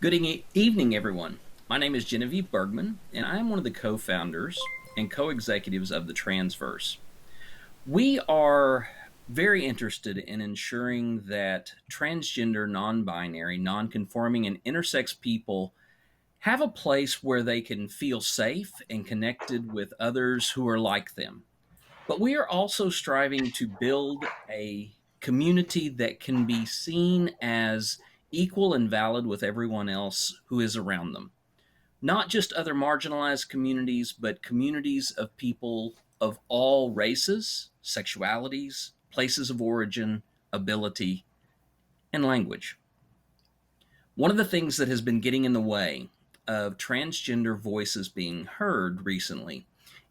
Evening, everyone. My name is Genevieve Bergman, and I am one of the co founders and co executives of the Transverse. We are very interested in ensuring that transgender, non binary, non conforming, and intersex people have a place where they can feel safe and connected with others who are like them. But we are also striving to build a community that can be seen as equal and valid with everyone else who is around them. Not just other marginalized communities, but communities of people of all races, sexualities, places of origin, ability, and language. One of the things that has been getting in the way of transgender voices being heard recently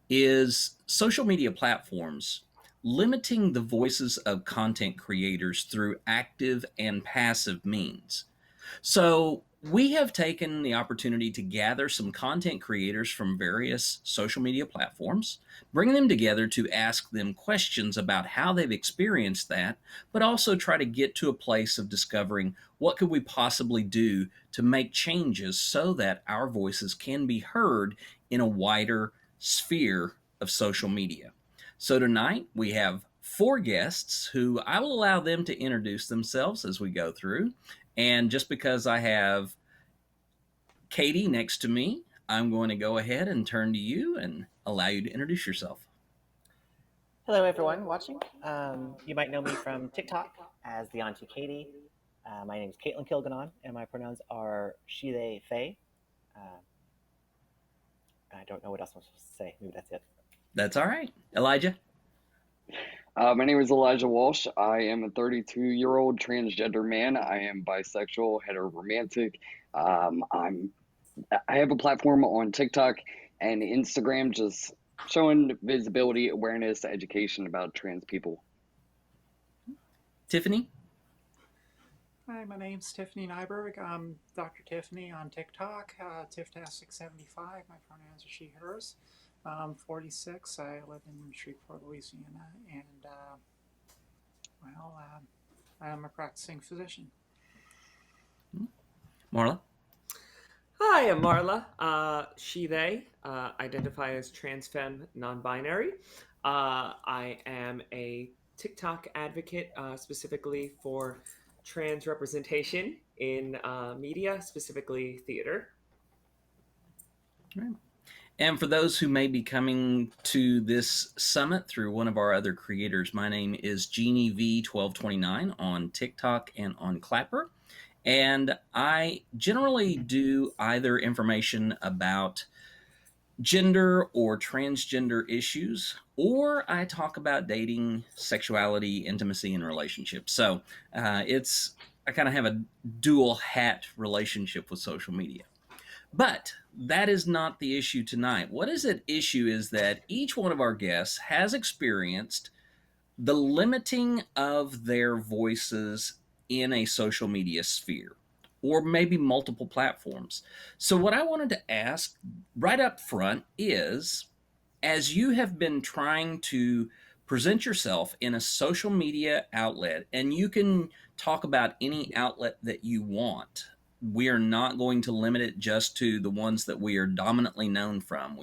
is social media platforms limiting the voices of content creators through active and passive means. So, we have taken the opportunity to gather some content creators from various social media platforms, bring them together to ask them questions about how they've experienced that, but also try to get to a place of discovering what could we possibly do to make changes so that our voices can be heard in a wider sphere of social media. So tonight we have four guests who I will allow them to introduce themselves as we go through. And just because I have Katie next to me, I'm going to go ahead and turn to you and allow you to introduce yourself. Hello, everyone watching. You might know me from TikTok as the Auntie Katie. My name is Caitlin Kilganon, and my pronouns are she, they, they. I don't know what else I'm supposed to say. Maybe that's it. That's all right. Elijah? My name is Elijah Walsh. I am a 32-year-old transgender man. I am bisexual, heteroromantic. I have a platform on TikTok and Instagram, just showing visibility, awareness, education about trans people. Tiffany? Hi, my name's Tiffany Nyberg. I'm Dr. Tiffany on TikTok, Tiftastic75. My pronouns are she, hers. I'm 46. I live in Shreveport, Louisiana, and I am a practicing physician. Marla? Hi, I'm Marla. She, they identify as trans femme, non binary. I am a TikTok advocate specifically for trans representation in media, specifically theater. Right. And for those who may be coming to this summit through one of our other creators, my name is Genevieve1229 on TikTok and on Clapper. And I generally do either information about gender or transgender issues, or I talk about dating, sexuality, intimacy, and relationships. So I kind of have a dual hat relationship with social media. But that is not the issue tonight. What is at issue is that each one of our guests has experienced the limiting of their voices in a social media sphere or maybe multiple platforms. So, what I wanted to ask right up front is as you have been trying to present yourself in a social media outlet, and you can talk about any outlet that you want. We are not going to limit it just to the ones that we are dominantly known from.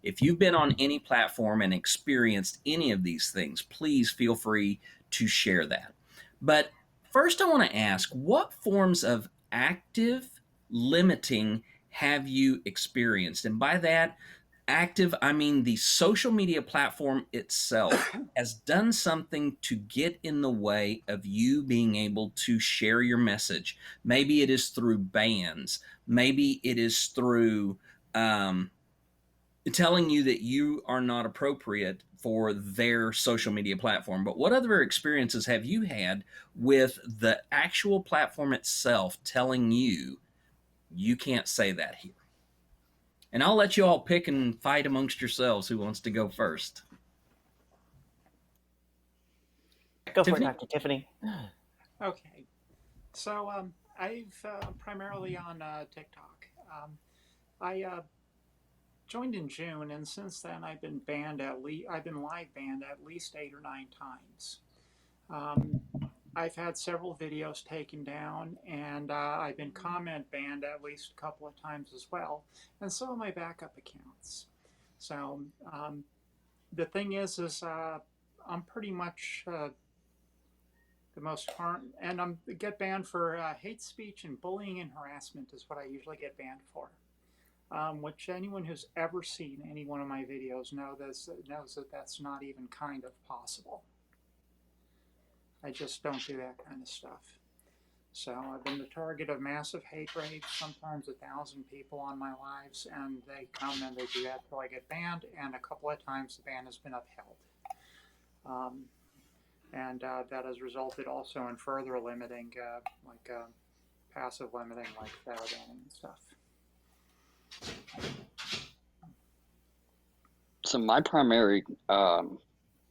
If you've been on any platform and experienced any of these things, please feel free to share that. But first, I want to ask, what forms of active limiting have you experienced? And by that, active, I mean the social media platform itself has done something to get in the way of you being able to share your message. Maybe it is through bans. Maybe it is through telling you that you are not appropriate for their social media platform. But what other experiences have you had with the actual platform itself telling you you can't say that here? And I'll let you all pick and fight amongst yourselves who wants to go first. Go for Tiffany? it, Dr. Tiffany. Okay, so I've primarily on TikTok. I joined in June, and since then I've been banned I've been live banned at least 8 or 9 times. I've had several videos taken down, and I've been comment banned at least a couple of times as well, and so are my backup accounts. So the thing is I'm pretty much the most harm, and I'm get banned for hate speech and bullying and harassment is what I usually get banned for. Which anyone who's ever seen any one of my videos knows that that's not even kind of possible. I just don't do that kind of stuff. So I've been the target of massive hate raids, sometimes 1,000 people on my lives, and they come and they do that till I get banned, and a couple of times the ban has been upheld. And that has resulted also in further limiting, passive limiting, like shadow banning and stuff. So my primary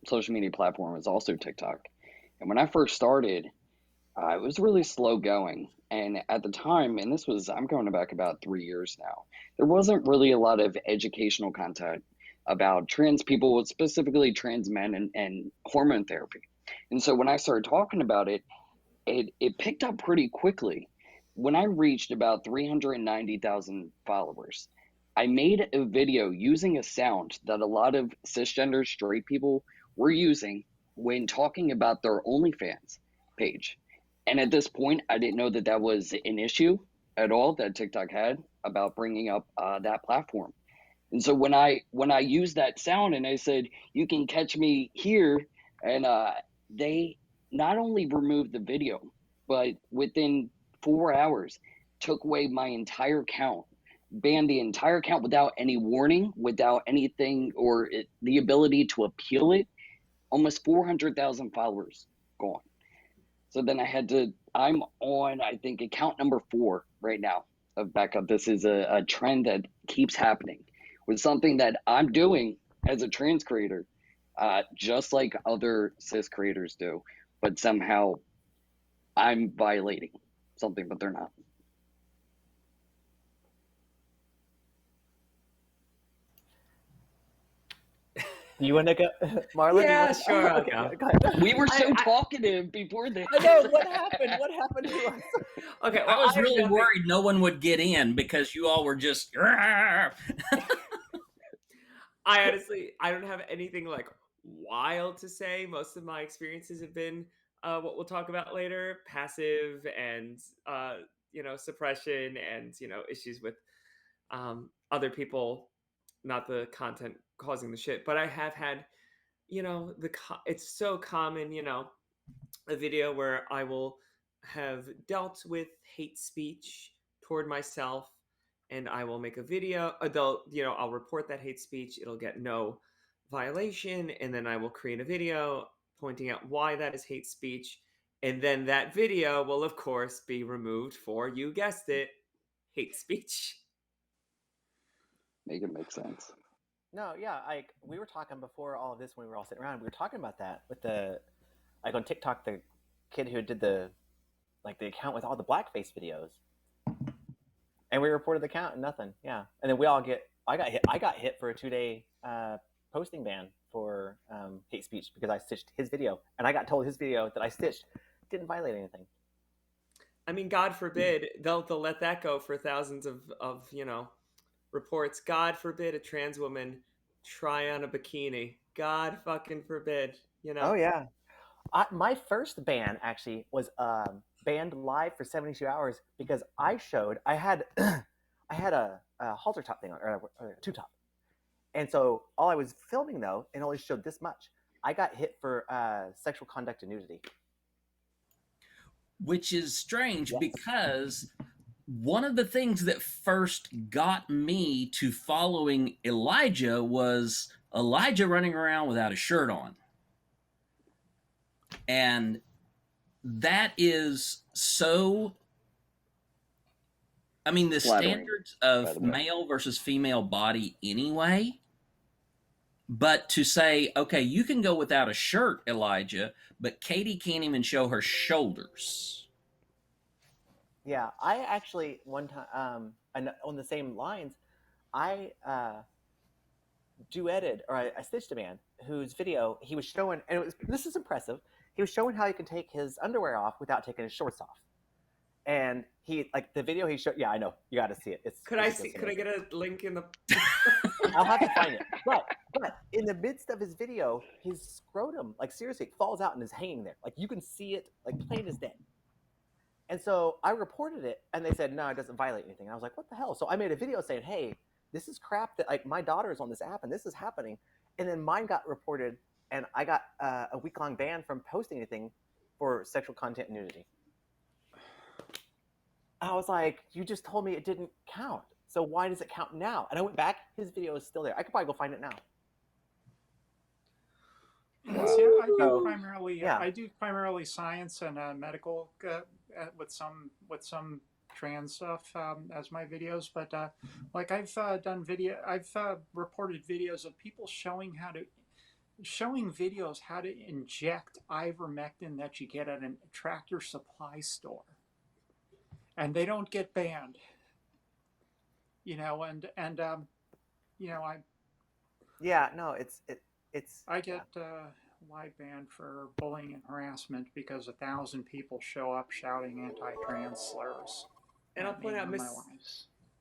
social media platform is also TikTok. And when I first started, it was really slow going. And at the time, and I'm going back about 3 years now, there wasn't really a lot of educational content about trans people, specifically trans men and hormone therapy. And so when I started talking about it, it picked up pretty quickly. When I reached about 390,000 followers, I made a video using a sound that a lot of cisgender straight people were using when talking about their OnlyFans page. And at this point, I didn't know that that was an issue at all that TikTok had about bringing up that platform. And so when I used that sound and I said, "You can catch me here," and they not only removed the video, but within 4 hours took away my entire account, banned the entire account without any warning, without anything the ability to appeal it. Almost 400,000 followers gone. So then I'm on, I think, account number 4 right now of backup. This is a trend that keeps happening with something that I'm doing as a trans creator, just like other cis creators do, but somehow I'm violating something, but they're not. Do you want to go, Marla? Yeah, do you want sure, I'll okay, go. go ahead. We were so talkative before this. I know what happened. What happened to us? Okay, I well, was have really nothing- worried no one would get in because you all were just. I don't have anything like wild to say. Most of my experiences have been what we'll talk about later, passive and suppression and issues with other people, not the content causing the shit. But I have had it's so common, a video where I will have dealt with hate speech toward myself, and I will make a video. I'll report that hate speech. It'll get no violation, and then I will create a video pointing out why that is hate speech, and then that video will, of course, be removed for, you guessed it, hate speech. Make it make sense. No, yeah, we were talking before all of this when we were all sitting around. We were talking about that with on TikTok, the kid who did the account with all the blackface videos, and we reported the account and nothing. Yeah, and then I got hit for a 2-day posting ban for hate speech because I stitched his video, and I got told his video that I stitched didn't violate anything. I mean, God forbid they'll let that go for thousands of reports. God forbid a trans woman try on a bikini. God fucking forbid. Oh yeah, my first ban actually was banned live for 72 hours because I had I had a halter top thing on, or a two top, and so all I was filming though, and only showed this much. I got hit for sexual conduct and nudity, Which is strange yes. because one of the things that first got me to following Elijah was Elijah running around without a shirt on. And that is so. I mean, the Flattering, standards by of the way. male versus female body anyway. But to say, okay, you can go without a shirt, Elijah, but Katie can't even show her shoulders. Yeah, I actually one time on the same lines, I duetted or I stitched a man whose video he was showing, and this is impressive. he was showing how he can take his underwear off without taking his shorts off. And he, like, the video he showed, yeah, I know, you got to see it. Could I get a link in the? I'll have to find it. But in the midst of his video, his scrotum, like, seriously, falls out and is hanging there. Like, you can see it, like, plain as day. And so I reported it, and they said, no, it doesn't violate anything. I was like, what the hell? So I made a video saying, hey, this is crap that, like, my daughter is on this app, and this is happening. And then mine got reported, and I got a week-long ban from posting anything for sexual content and nudity. I was like, you just told me it didn't count. So why does it count now? And I went back. His video is still there. I could probably go find it now. Yes, yeah, I do primarily science and medical with some trans stuff as my videos. But like I've reported videos of people showing videos how to inject ivermectin that you get at a Tractor Supply store, and they don't get banned. You know, and you know, I get live banned for bullying and harassment because 1,000 people show up shouting anti-trans slurs. And I'll point out,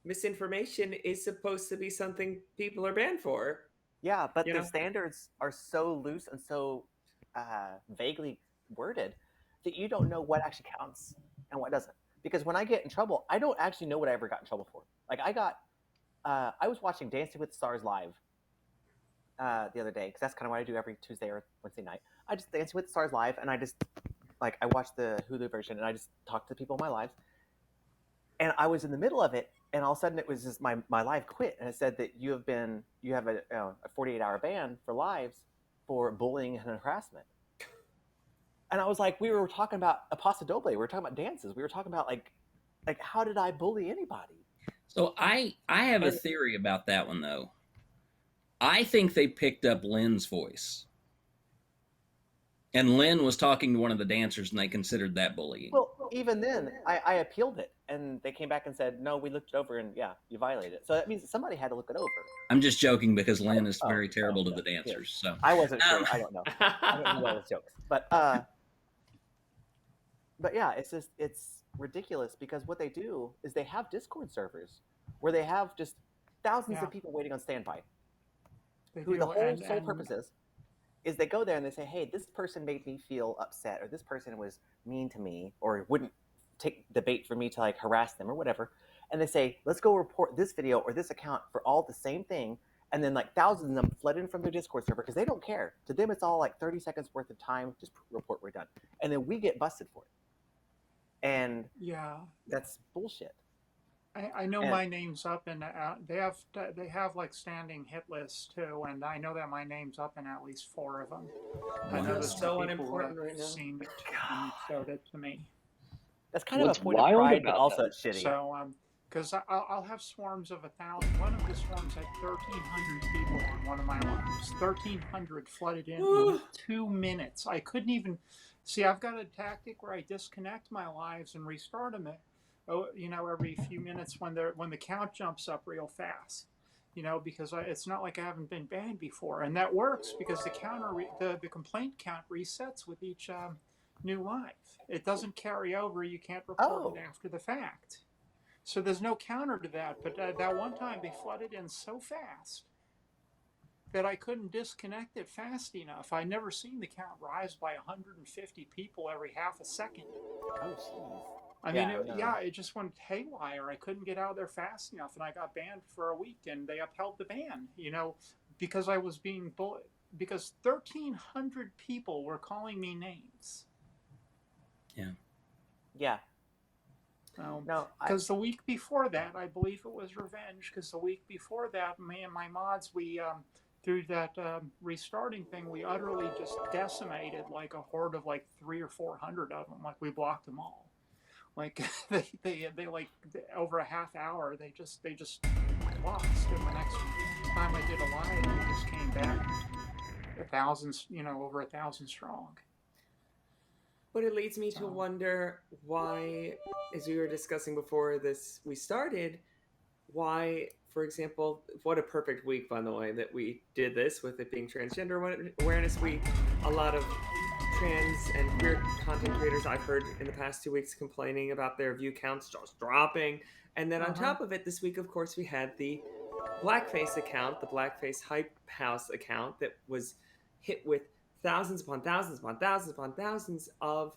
misinformation is supposed to be something people are banned for. Yeah, but the standards are so loose and so vaguely worded that you don't know what actually counts and what doesn't. Because when I get in trouble, I don't actually know what I ever got in trouble for. Like I was watching Dancing with the Stars live the other day, because that's kind of what I do every Tuesday or Wednesday night. I just Dancing with the Stars live, and I watched the Hulu version, and I just talked to people in my lives. And I was in the middle of it, and all of a sudden it was just my live quit, and it said that you have a 48-hour ban for lives for bullying and harassment. And I was like, we were talking about a paso doble, we were talking about dances, we were talking about like how did I bully anybody? So I have a theory about that one, though. I think they picked up Lynn's voice. And Lynn was talking to one of the dancers, and they considered that bullying. Well, even then, I appealed it, and they came back and said, no, we looked it over, and yeah, you violated it. So that means somebody had to look it over. I'm just joking, because Lynn is very terrible to the dancers. So I wasn't sure. I don't know. I don't know all those jokes. But yeah, it's ridiculous, because what they do is they have Discord servers where they have just thousands of people waiting on standby. Who the whole sole purpose is they go there and they say, hey, this person made me feel upset, or this person was mean to me, or wouldn't take the bait for me to like harass them or whatever. And they say, let's go report this video or this account for all the same thing. And then like thousands of them flood in from their Discord server because they don't care. To them, it's all like 30 seconds worth of time. Just report, we're done. And then we get busted for it. And yeah, that's bullshit. I know my name's up, and they have like standing hit lists too, and I know that my name's up in at least 4 of them. Wow. I know there's so people unimportant who have right now. seen it and showed it to me. That's kind of a point of pride, but also it's shitty. So, because I'll have swarms of 1,000. One of the swarms had 1,300 people on one of my lives. 1,300 flooded in 2 minutes. I couldn't even see. I've got a tactic where I disconnect my lives and restart them. Every few minutes when the count jumps up real fast, because it's not like I haven't been banned before, and that works because the complaint count resets with each new live. It doesn't carry over. You can't report it after the fact. So there's no counter to that. But that one time they flooded in so fast that I couldn't disconnect it fast enough. I never seen the count rise by 150 people every half a second. Oh, jeez. I mean, it just went haywire. I couldn't get out there fast enough, and I got banned for a week, and they upheld the ban, because I was being bullied. Because 1,300 people were calling me names. Yeah. Yeah. No, because the week before that, I believe it was revenge, because the week before that, me and my mods, we, through that restarting thing, we utterly just decimated like a horde of like 300 or 400 of them. Like, we blocked them all. Like they like over a half hour they just lost, and the next time I did a live they just came back over 1,000 strong. But it leads me to wonder why, as we were discussing before we started, why, for example, what a perfect week, by the way, that we did this with it being Transgender Awareness Week. A lot of trans and queer content creators I've heard in the past 2 weeks complaining about their view counts just dropping. And then on Uh-huh. top of it, this week, of course, we had the blackface account, the blackface hype house account that was hit with thousands upon thousands upon thousands upon thousands of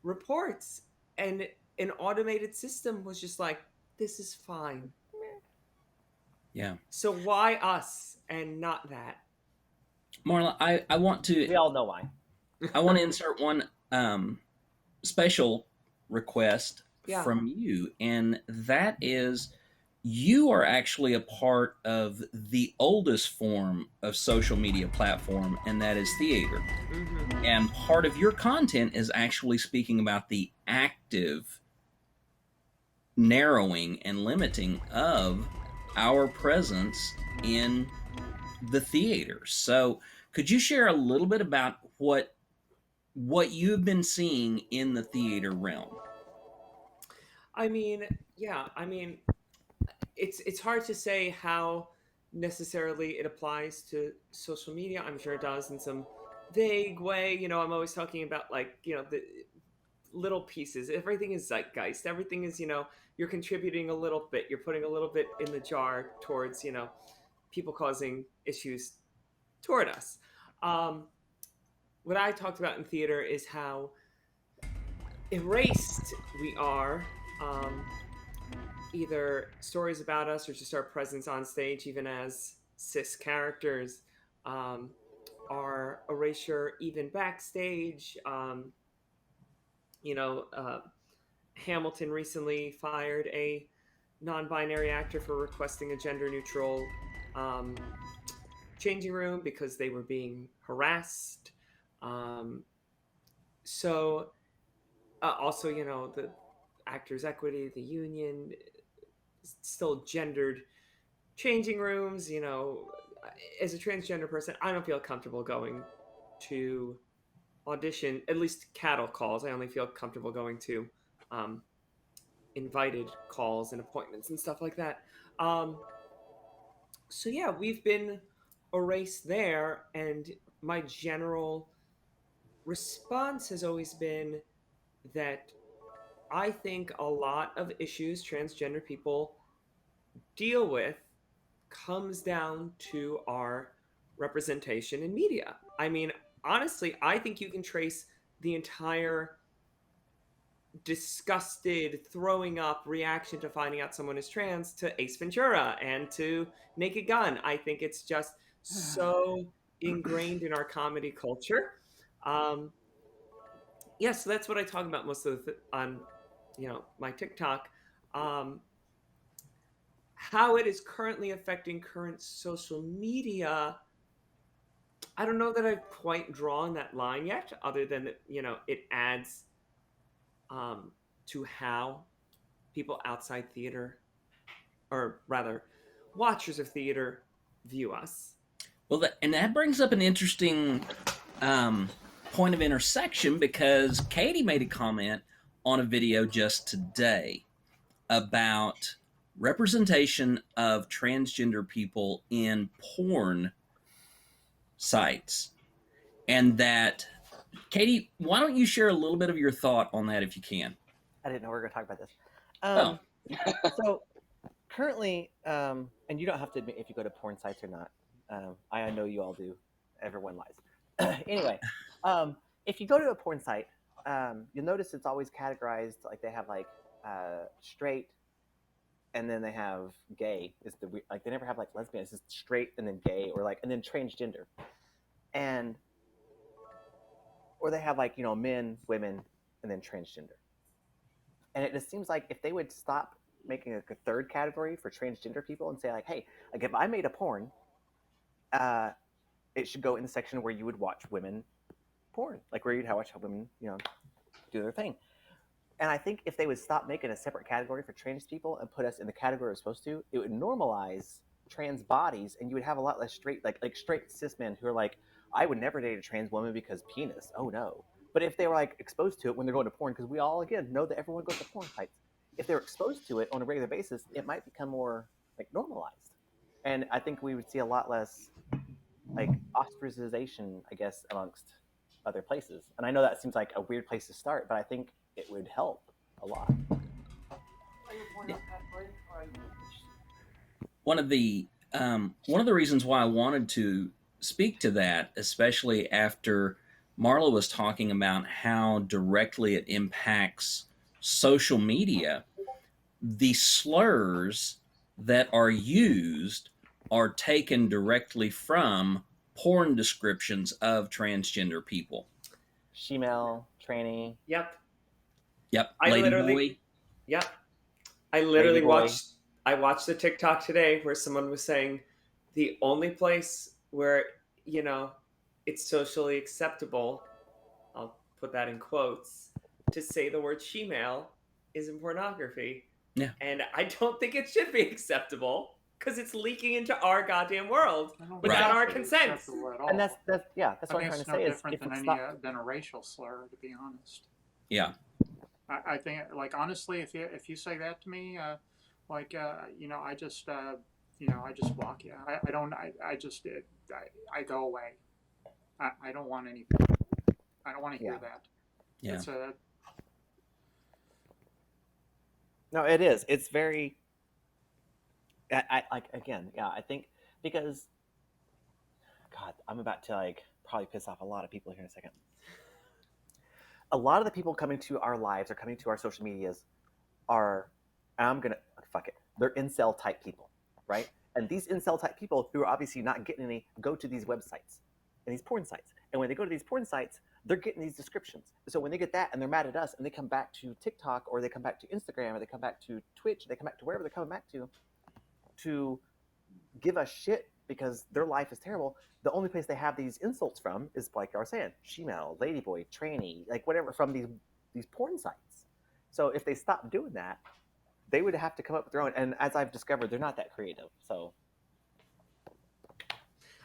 reports. And an automated system was just like, this is fine. Yeah. So why us and not that? Marla, I want We to all know why. insert one special request Yeah. from you, and that is you are actually a part of the oldest form of social media platform, and that is theater. Mm-hmm. And part of your content is actually speaking about the active narrowing and limiting of our presence in the theater. So, could you share a little bit about what you've been seeing in the theater realm? I mean, yeah, I mean, it's hard to say how necessarily it applies to social media. I'm sure it does in some vague way. You know, I'm always talking about like, you know, the little pieces. Everything is zeitgeist. Everything is, you know, you're contributing a little bit. You're putting a little bit in the jar towards, you know, people causing issues toward us. Um, what I talked about in theater is how erased we are. Either stories about us or just our presence on stage, even as cis characters, um, our erasure even backstage. You know, Hamilton recently fired a non-binary actor for requesting a gender-neutral um, changing room because they were being harassed. Um, so, also, you know, the Actors Equity, the union, still gendered changing rooms. You know, as a transgender person, I don't feel comfortable going to audition, at least cattle calls. I only feel comfortable going to um, invited calls and appointments and stuff like that. So yeah, we've been erased there, and my general response has always been that I think a lot of issues transgender people deal with comes down to our representation in media. I mean, honestly, I think you can trace the entire disgusted, throwing up reaction to finding out someone is trans to Ace Ventura and to Naked Gun. I think it's just so ingrained in our comedy culture. Um, yeah, so that's what I talk about most of on, you know, my TikTok. Um, how it is currently affecting current social media. I don't know that I've quite drawn that line yet, other than that, you know, it adds to how people outside theater, or rather, watchers of theater, view us. Well, and that brings up an interesting um, point of intersection because Katie made a comment on a video just today about representation of transgender people in porn sites. And that, Katie, why don't you share a little bit of your thought on that if you can? I didn't know we were going to talk about this. Oh, So currently, and you don't have to admit if you go to porn sites or not. I know you all do. Everyone lies. Anyway, if you go to a porn site, you'll notice it's always categorized like they have like straight, and then they have gay. Is the like they never have like lesbian. It's just straight and then gay, or like and then transgender, and or they have like men, women, and then transgender. And it just seems like if they would stop making a third category for transgender people and say like, hey, like if I made a porn, uh, it should go in the section where you would watch women porn, like where you'd watch women, do their thing. And I think if they would stop making a separate category for trans people and put us in the category we're supposed to, it would normalize trans bodies, and you would have a lot less straight, like straight cis men who are like, I would never date a trans woman because penis. Oh no. But if they were like exposed to it when they're going to porn, because we all again know that everyone goes to porn sites, if they're exposed to it on a regular basis, it might become more like normalized. And I think we would see a lot less like ostracization, I guess, amongst other places. And I know that seems like a weird place to start, but I think it would help a lot. One of the reasons why I wanted to speak to that, especially after Marla was talking about how directly it impacts social media, the slurs that are used are taken directly from porn descriptions of transgender people. Shemale, tranny. Yep. Yep, I lady literally, boy. yep. I literally Ladyboy. watched the TikTok today where someone was saying the only place where, it's socially acceptable, I'll put that in quotes, to say the word shemale is in pornography. Yeah. And I don't think it should be acceptable because it's leaking into our goddamn world I don't without Right. our think it's consent. acceptable at all. And that's I what I'm think trying it's to no say is different if than it's any not than a racial slur, to be honest. Yeah. I think, like, honestly, if you say that to me, I just block you. I don't. I go away. I don't want anything. I don't want to hear that. Yeah. It's a No, it is. It's very. I like again. Yeah, I think because God, I'm about to like probably piss off a lot of people here in a second. A lot of the people coming to our lives or coming to our social medias are, I'm gonna fuck it. They're incel type people, right? And these incel type people who are obviously not getting any go to these websites and these porn sites. And when they go to these porn sites, they're getting these descriptions. So when they get that and they're mad at us and they come back to TikTok or they come back to Instagram or they come back to Twitch, they come back to wherever they're coming back to give us shit because their life is terrible. The only place they have these insults from is like I was saying, shemale, ladyboy, tranny, like whatever from these porn sites. So if they stop doing that, they would have to come up with their own. And as I've discovered, they're not that creative. So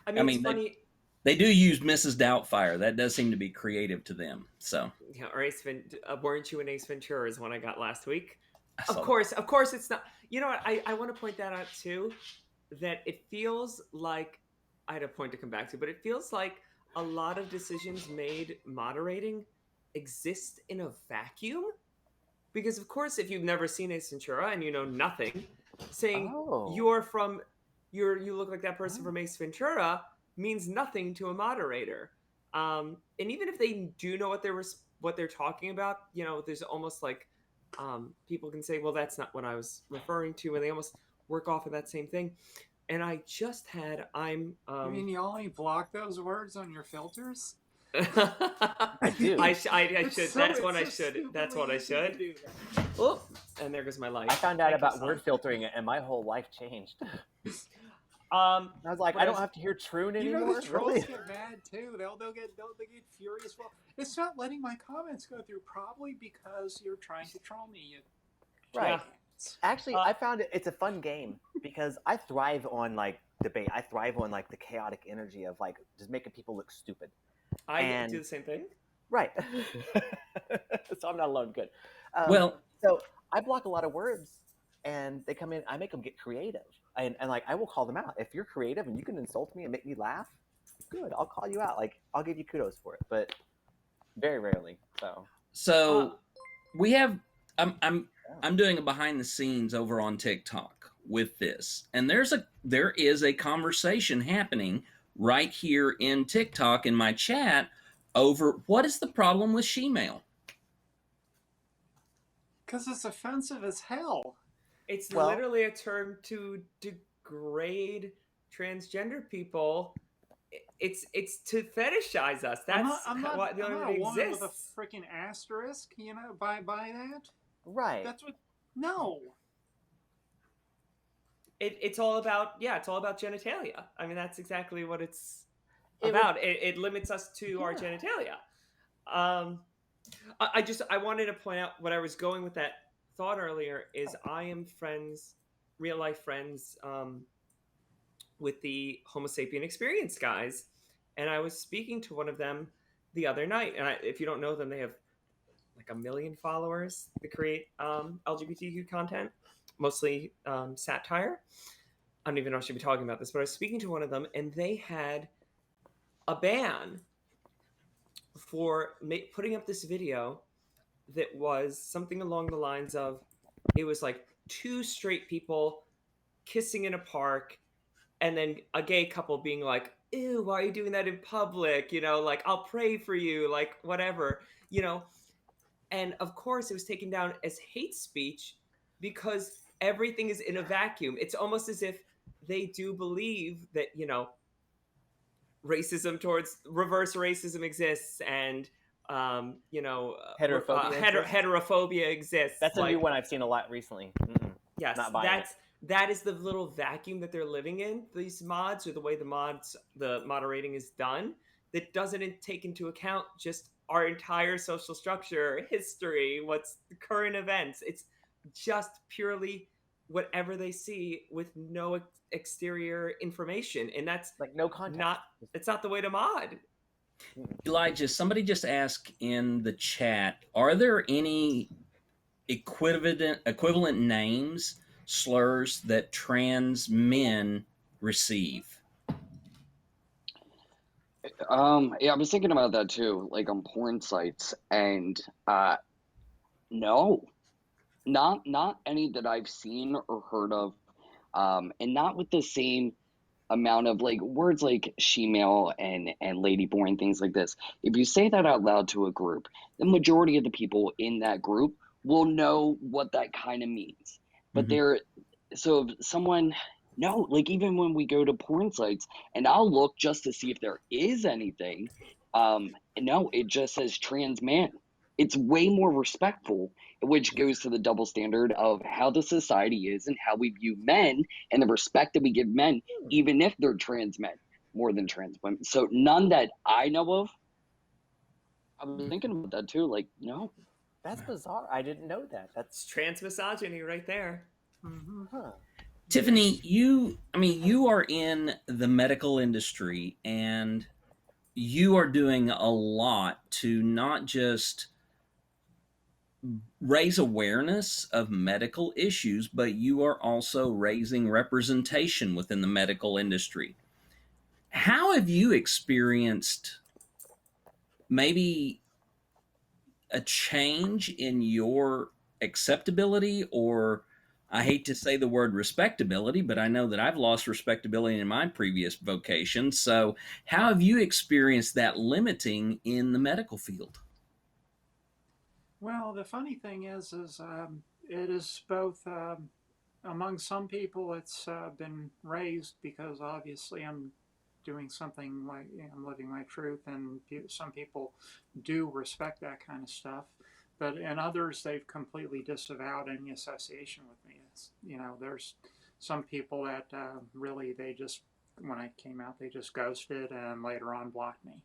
I mean, it's mean, funny. They do use Mrs. Doubtfire. That does seem to be creative to them. So Yeah, or weren't you in Ace Ventura is one I got last week. I Of saw course, it's not. You know what? I want to point that out too. That it feels like I had a point to come back to, but it feels like a lot of decisions made moderating exist in a vacuum. Because of course, if you've never seen Ace Ventura and you know nothing, saying you look like that person from Ace Ventura means nothing to a moderator. And even if they do know what they're talking about, there's almost like people can say, "Well, that's not what I was referring to," and they almost work off of that same thing. And I just had You mean you only block those words on your filters? I do. I should. That's what I should. stupidly That's what I easy to should. do that. Oh, and there goes my light. I found out Thank you, about son. word filtering and my whole life changed. Um, I was like, But I don't as- have to hear Troon You know anymore. the trolls Really? get mad too. They'll get furious. Well, it's not letting my comments go through, probably because you're trying to troll me. You Right. Yeah. Actually, I found it's a fun game because I thrive on like debate. I thrive on like the chaotic energy of like just making people look stupid. I And- do the same thing. Right. So I'm not alone. Good. Well, So I block a lot of words, and they come in. I make them get creative, and like I will call them out. If you're creative and you can insult me and make me laugh, good. I'll call you out. Like I'll give you kudos for it, but very rarely. So we have. I'm doing a behind the scenes over on TikTok with this, and there is a conversation happening right here in TikTok in my chat over what is the problem with shemale. because it's offensive as hell. It's Well- literally a term to degrade transgender people. It's to fetishize us. That's I'm not what the I'm only not way a it woman with a exists. freaking asterisk. By that. right. That's what. No. It's all about genitalia. I mean, that's exactly what it's It would- about. It limits us to our Yeah. genitalia. I wanted to point out what I was going with that thought earlier is I am real life friends, with the Homo sapien experience guys, and I was speaking to one of them the other night. And if you don't know them, they have like 1 million followers. They create LGBTQ content, mostly satire. I don't even know if I should be talking about this, but I was speaking to one of them, and they had a ban for putting up this video that was something along the lines of, it was like two straight people kissing in a park, and then a gay couple being like, ew, why are you doing that in public? Like, I'll pray for you, like, whatever, you know. And of course, it was taken down as hate speech because everything is in a vacuum. It's almost as if they do believe that, racism towards reverse racism exists, and Heterophobia exists. heterophobia exists. That's a new Like, one I've seen a lot recently. yes, Not buying it. that is the little vacuum that they're living in. These mods, or the way the moderating is done, that doesn't take into account just our entire social structure, history, what's the current events. It's just purely whatever they see with no exterior information, and that's Like no context. it's not the way to mod. Elijah, somebody just asked in the chat, are there any equivalent names, slurs that trans men receive? Yeah, I was thinking about that too, like on porn sites, and no, not any that I've seen or heard of, and not with the same amount of like words like she-male and ladyboy and things like this. If you say that out loud to a group, the majority of the people in that group will know what that kind of means. But so if someone, no, like even when we go to porn sites and I'll look just to see if there is anything, no, it just says trans man. It's way more respectful, which goes to the double standard of how the society is and how we view men and the respect that we give men, even if they're trans men, more than trans women. So none that I know of. I was thinking about that too. Like, no. That's bizarre. I didn't know that. It's That's trans misogyny right there. huh. Tiffany, you are in the medical industry, and you are doing a lot to not just raise awareness of medical issues, but you are also raising representation within the medical industry. How have you experienced maybe a change in your acceptability, or I hate to say the word respectability, but I know that I've lost respectability in my previous vocation. So, how have you experienced that limiting in the medical field? Well, the funny thing is it is both. Among some people, it's been raised because obviously I'm doing something like, I'm living my truth, and some people do respect that kind of stuff. But in others, they've completely disavowed any association with me. There's some people that really, they just, when I came out, they just ghosted and later on blocked me.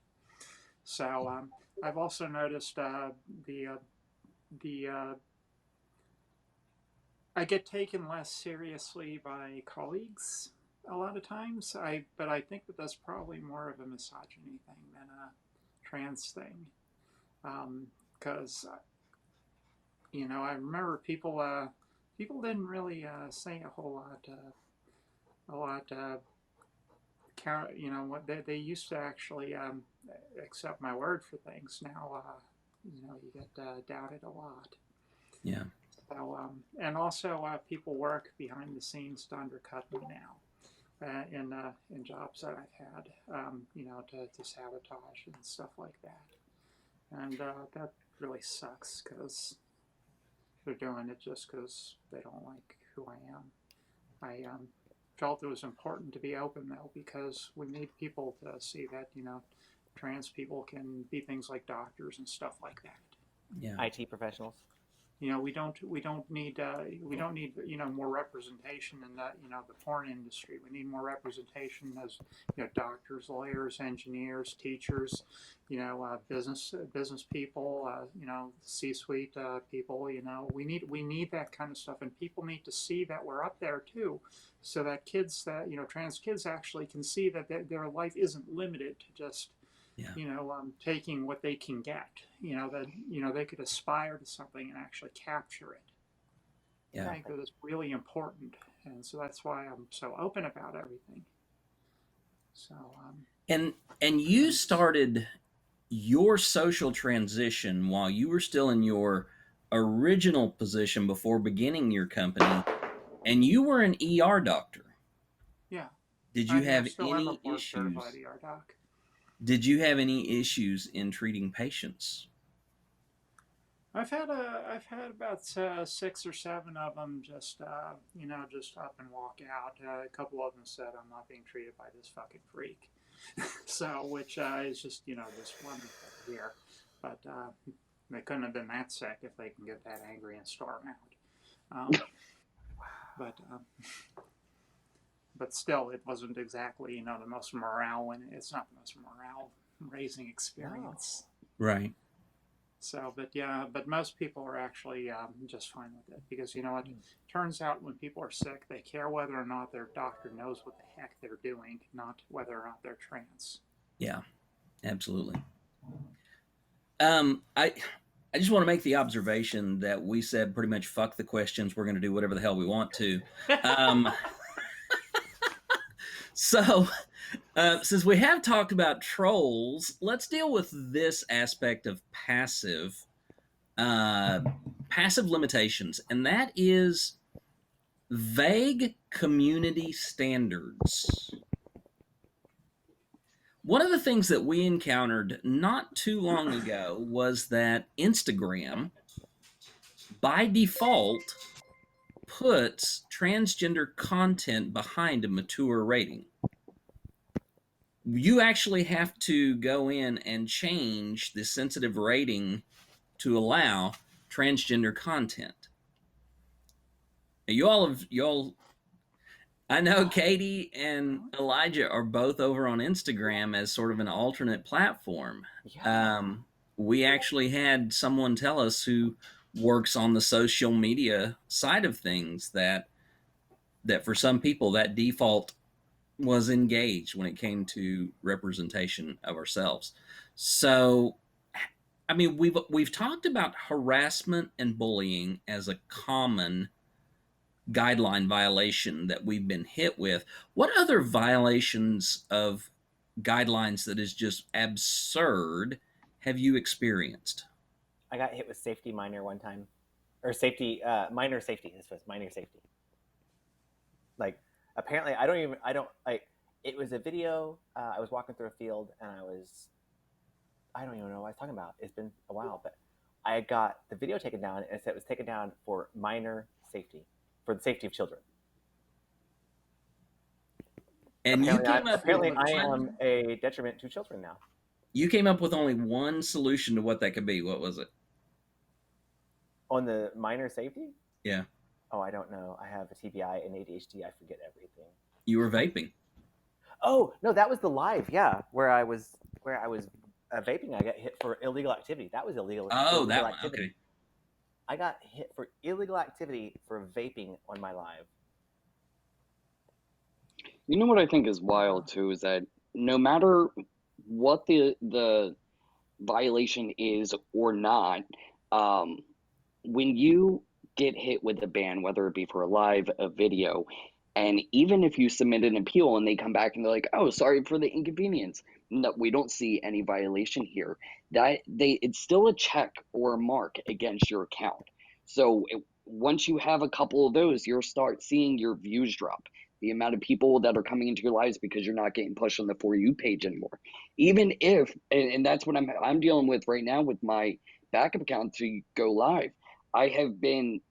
So I've also noticed the I get taken less seriously by colleagues a lot of times. But I think that that's probably more of a misogyny thing than a trans thing, because I remember people didn't really say a whole lot, what they used to actually accept my word for things. Now you get doubted a lot. Yeah. So, and also people work behind the scenes to undercut me now in jobs that I've had, to sabotage and stuff like that. And that really sucks because they're doing it just because they don't like who I am. I felt it was important to be open though, because we need people to see that trans people can be things like doctors and stuff like that. Yeah. IT professionals. We don't need more representation in the porn industry. We need more representation as doctors, lawyers, engineers, teachers, business people, C-suite people. We need that kind of stuff, and people need to see that we're up there too, so that kids that trans kids actually can see that their life isn't limited to just taking what they can get. That they could aspire to something and actually capture it. Yeah. I think that it's really important, and so that's why I'm so open about everything. So And you started your social transition while you were still in your original position before beginning your company, and you were an ER doctor. Yeah, Did you I have still am a any board certified issues? ER doc. Did you have any issues in treating patients? I've had about 6 or 7 of them just just up and walk out. A couple of them said, "I'm not being treated by this fucking freak," so which is just just wonderful to hear. But they couldn't have been that sick if they can get that angry and storm out. But still, it wasn't exactly the most morale, and it's not the most morale raising experience. No. Right. So, but yeah, but most people are actually just fine with it because you know what? Turns out when people are sick, they care whether or not their doctor knows what the heck they're doing, not whether or not they're trans. Yeah, absolutely. I just want to make the observation that we said pretty much fuck the questions. We're going to do whatever the hell we want to. So, since we have talked about trolls, let's deal with this aspect of passive limitations, and that is vague community standards. One of the things that we encountered not too long ago was that Instagram, by default, puts transgender content behind a mature rating. You actually have to go in and change the sensitive rating to allow transgender content. Now, I know Katie and Elijah are both over on Instagram as sort of an alternate platform. Yeah. We actually had someone tell us who works on the social media side of things that for some people that default was engaged when it came to representation of ourselves. So, I mean, we've talked about harassment and bullying as a common guideline violation that we've been hit with. What other violations of guidelines that is just absurd have you experienced? I got hit with safety minor one time, or safety minor safety. This was minor safety. Like apparently, I don't like. It was a video. I was walking through a field, and I don't even know what I was talking about. It's been a while, but I got the video taken down, and it said it was taken down for minor safety, for the safety of children. And Apparently, I am a detriment to children now. You came up with only one solution to what that could be. What was it? On the minor safety? Yeah. Oh, I don't know. I have a TBI and ADHD. I forget everything. You were vaping. Oh no, that was the live. Yeah, where I was vaping. I got hit for illegal activity. That was illegal. Oh, illegal that one. activity. Okay. I got hit for illegal activity for vaping on my live. You know what I think is wild too is that no matter what the violation is or not, when you get hit with a ban, whether it be for a live, a video, and even if you submit an appeal and they come back and they're like, "Oh, sorry for the inconvenience," no, we don't see any violation here. It's still a check or a mark against your account. So once you have a couple of those, you'll start seeing your views drop. The amount of people that are coming into your lives because you're not getting pushed on the For You page anymore. Even if, and that's what I'm dealing with right now with my backup account to go live. I have been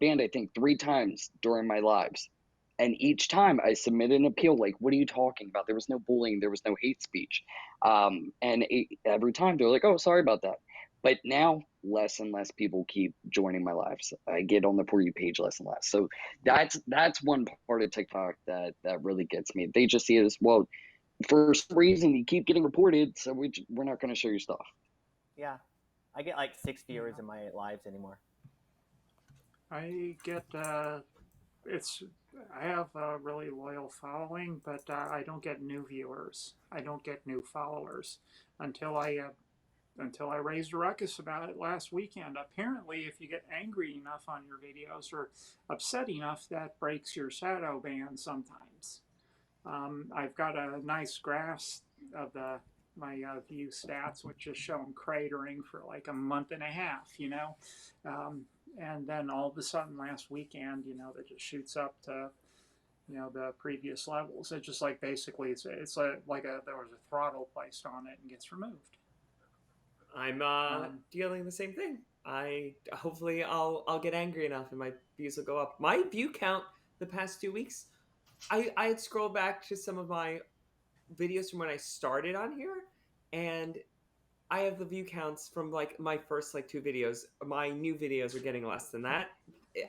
banned, I think, 3 times during my lives. And each time I submit an appeal, like, what are you talking about? There was no bullying, there was no hate speech. Every time they're like, oh, sorry about that. But now less and less people keep joining my lives. I get on the For You page less and less. So that's one part of TikTok that really gets me. They just see it as, well, for some reason you keep getting reported, so we're not going to show your stuff. Yeah, I get like 6 viewers in my lives anymore. I get I have a really loyal following, but I don't get new viewers. I don't get new followers until I raised a ruckus about it last weekend. Apparently, if you get angry enough on your videos or upset enough, that breaks your shadow ban sometimes. I've got a nice graph of the view stats, which just show them cratering for like a month and a half, and then all of a sudden last weekend, that just shoots up to the previous levels. It's just like basically it's like there was a throttle placed on it and gets removed. I'm dealing the same thing. Hopefully I'll get angry enough and my views will go up. My view count the past 2 weeks, I had scrolled back to some of my videos from when I started on here, and I have the view counts from like my first like 2 videos. My new videos are getting less than that.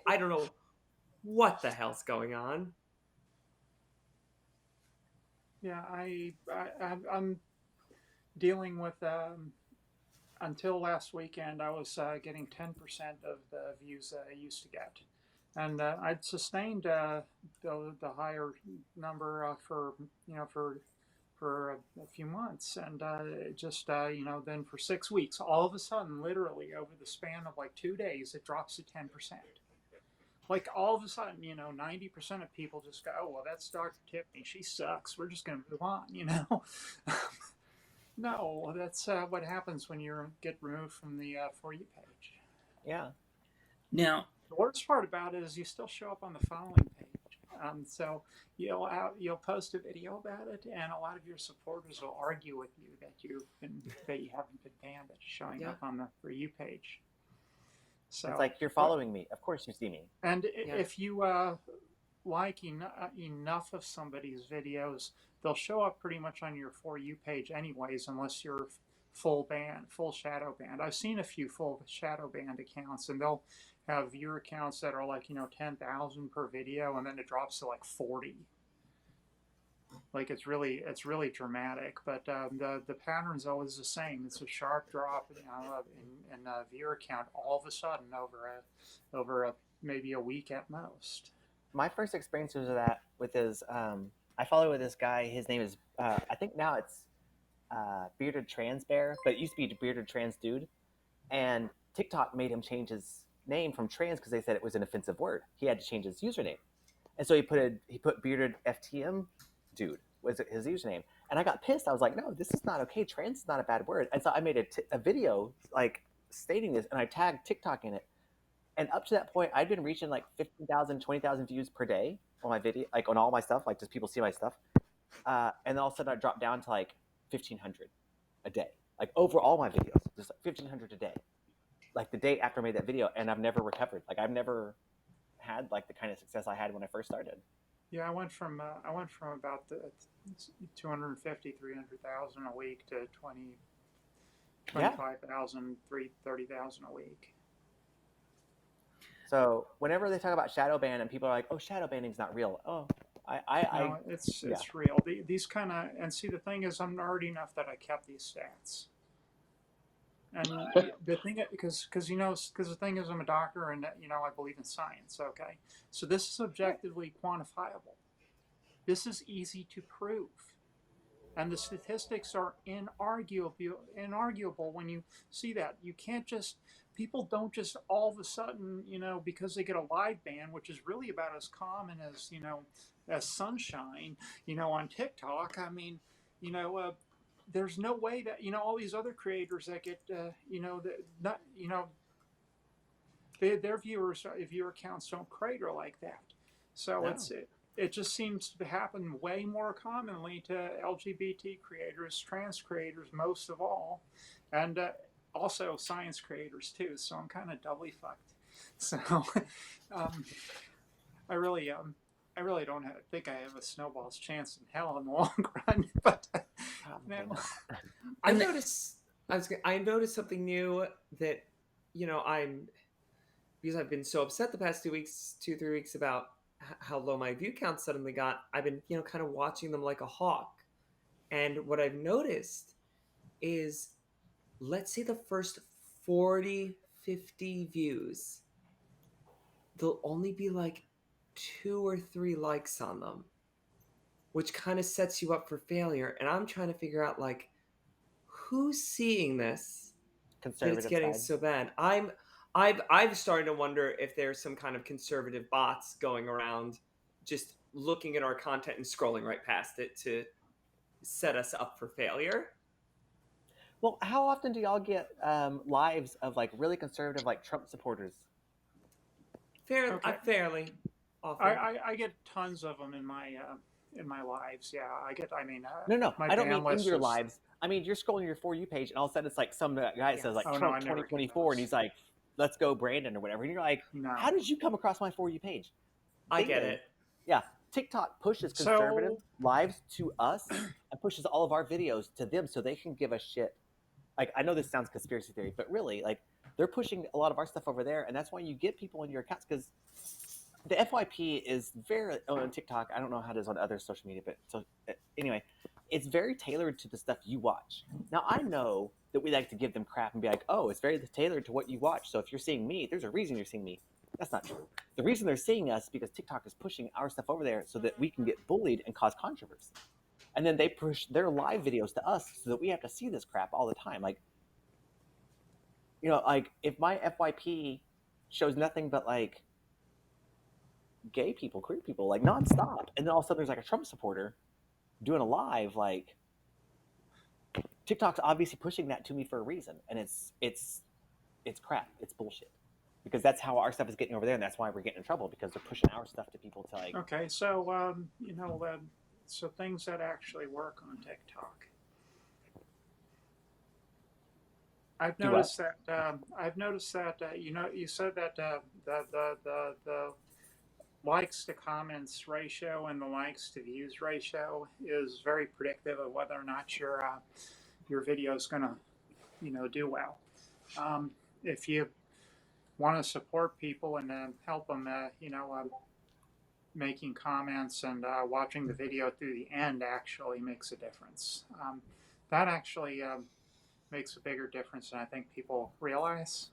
I don't know what the hell's going on. Yeah, I'm dealing with. Until last weekend, I was getting 10% of the views that I used to get, and I'd sustained the higher number for a few months, and just then for 6 weeks, all of a sudden, literally over the span of like 2 days, it drops to 10%. Like all of a sudden, 90% of people just go, "Oh, well, that's Dr. Tiffany. She sucks. We're just going to move on." No, that's what happens when you get removed from the For You page. Yeah. Now, The worst part about it is you still show up on the following page. So you'll post a video about it, and a lot of your supporters will argue with you that you haven't been banned, that you're showing up on the For You page. So it's like, you're following me. Of course you see me. And if you like enough of somebody's videos, they'll show up pretty much on your For You page anyways, unless you're full shadow banned. I've seen a few full shadow banned accounts, and they'll have viewer accounts that are like 10,000 per video, and then it drops to like 40. Like it's really dramatic, but the pattern's always the same. It's a sharp drop in viewer count all of a sudden over maybe a week at most. My first experiences of that with his, I follow with this guy. His name is, I think now it's Bearded Trans Bear, but it used to be Bearded Trans Dude. And TikTok made him change his name from trans because they said it was an offensive word. He had to change his username, and so he put Bearded FTM Dude was his username. And I got pissed. I was like, no, this is not okay. Trans is not a bad word. And so I made a video like stating this, and I tagged TikTok in it. And up to that point, I'd been reaching like 15,000, 20,000 views per day on my video, like on all my stuff, like just people see my stuff. And then all of a sudden I dropped down to like 1,500 a day, like over all my videos, just like 1,500 a day, like the day after I made that video. And I've never recovered. Like I've never had like the kind of success I had when I first started. Yeah, I went from about the 250, 300,000 a week to 25,000, 30,000 a week. So whenever they talk about shadow ban and people are like, "Oh, shadow banning is not real," no, it's real. These kind of, and see, the thing is, I'm nerdy enough that I kept these stats. And the thing, because the thing is, I'm a doctor, and I believe in science. Okay, so this is objectively quantifiable. This is easy to prove, and the statistics are inarguable when you see that. You can't just, people don't just all of a sudden, because they get a live ban, which is really about as common as as sunshine, on TikTok. I mean, there's no way that all these other creators that get their viewer counts don't crater like that. So No. it just seems to happen way more commonly to LGBT creators, trans creators most of all, and also science creators too. So I'm kind of doubly fucked. So I really don't think I have a snowball's chance in hell in the long run. But man, I noticed something new that because I've been so upset the past 2-3 weeks about how low my view count suddenly got. I've been kind of watching them like a hawk, and what I've noticed is, let's say the first 40, 50 views, there'll only be like 2 or 3 likes on them, which kind of sets you up for failure. And I'm trying to figure out like, who's seeing this that it's getting so bad. I've started to wonder if there's some kind of conservative bots going around just looking at our content and scrolling right past it to set us up for failure. Well, how often do y'all get lives of like really conservative, like Trump supporters? Okay. Fairly I, often. I, I get tons of them in my lives. Yeah, I get. I mean, No, no, my I don't ban mean in list your is. lives. I mean, you're scrolling your For You page, and all of a sudden it's like some guy that says like Oh no, Trump I never get 2024, and those. he's like, "Let's go, Brandon," or whatever. And you're like, "How No. did you come across my For You page?" I Thing get is, it. yeah, TikTok pushes conservative So lives to us and pushes all of our videos to them so they can give us shit. Like, I know this sounds conspiracy theory, but really, like, they're pushing a lot of our stuff over there, and that's why you get people in your accounts because the FYP is very on TikTok. I don't know how it is on other social media, but so anyway, it's very tailored to the stuff you watch. Now I know that we like to give them crap and be like, "Oh, it's very tailored to what you watch." So if you're seeing me, there's a reason you're seeing me. That's not true. The reason they're seeing us is because TikTok is pushing our stuff over there so that we can get bullied and cause controversy. And then they push their live videos to us so that we have to see this crap all the time. Like, like if my FYP shows nothing but like gay people, queer people, like nonstop. And then all of a sudden there's like a Trump supporter doing a live, like TikTok's obviously pushing that to me for a reason. And it's crap. It's bullshit. Because that's how our stuff is getting over there, and that's why we're getting in trouble because they're pushing our stuff to people to like. okay, so so things that actually work on TikTok. Do what? I've noticed that you said that the likes to comments ratio and the likes to views ratio is very predictive of whether or not your video is going to do well. If you want to support people and help them, making comments and watching the video through the end actually makes a difference. That actually makes a bigger difference than I think people realize.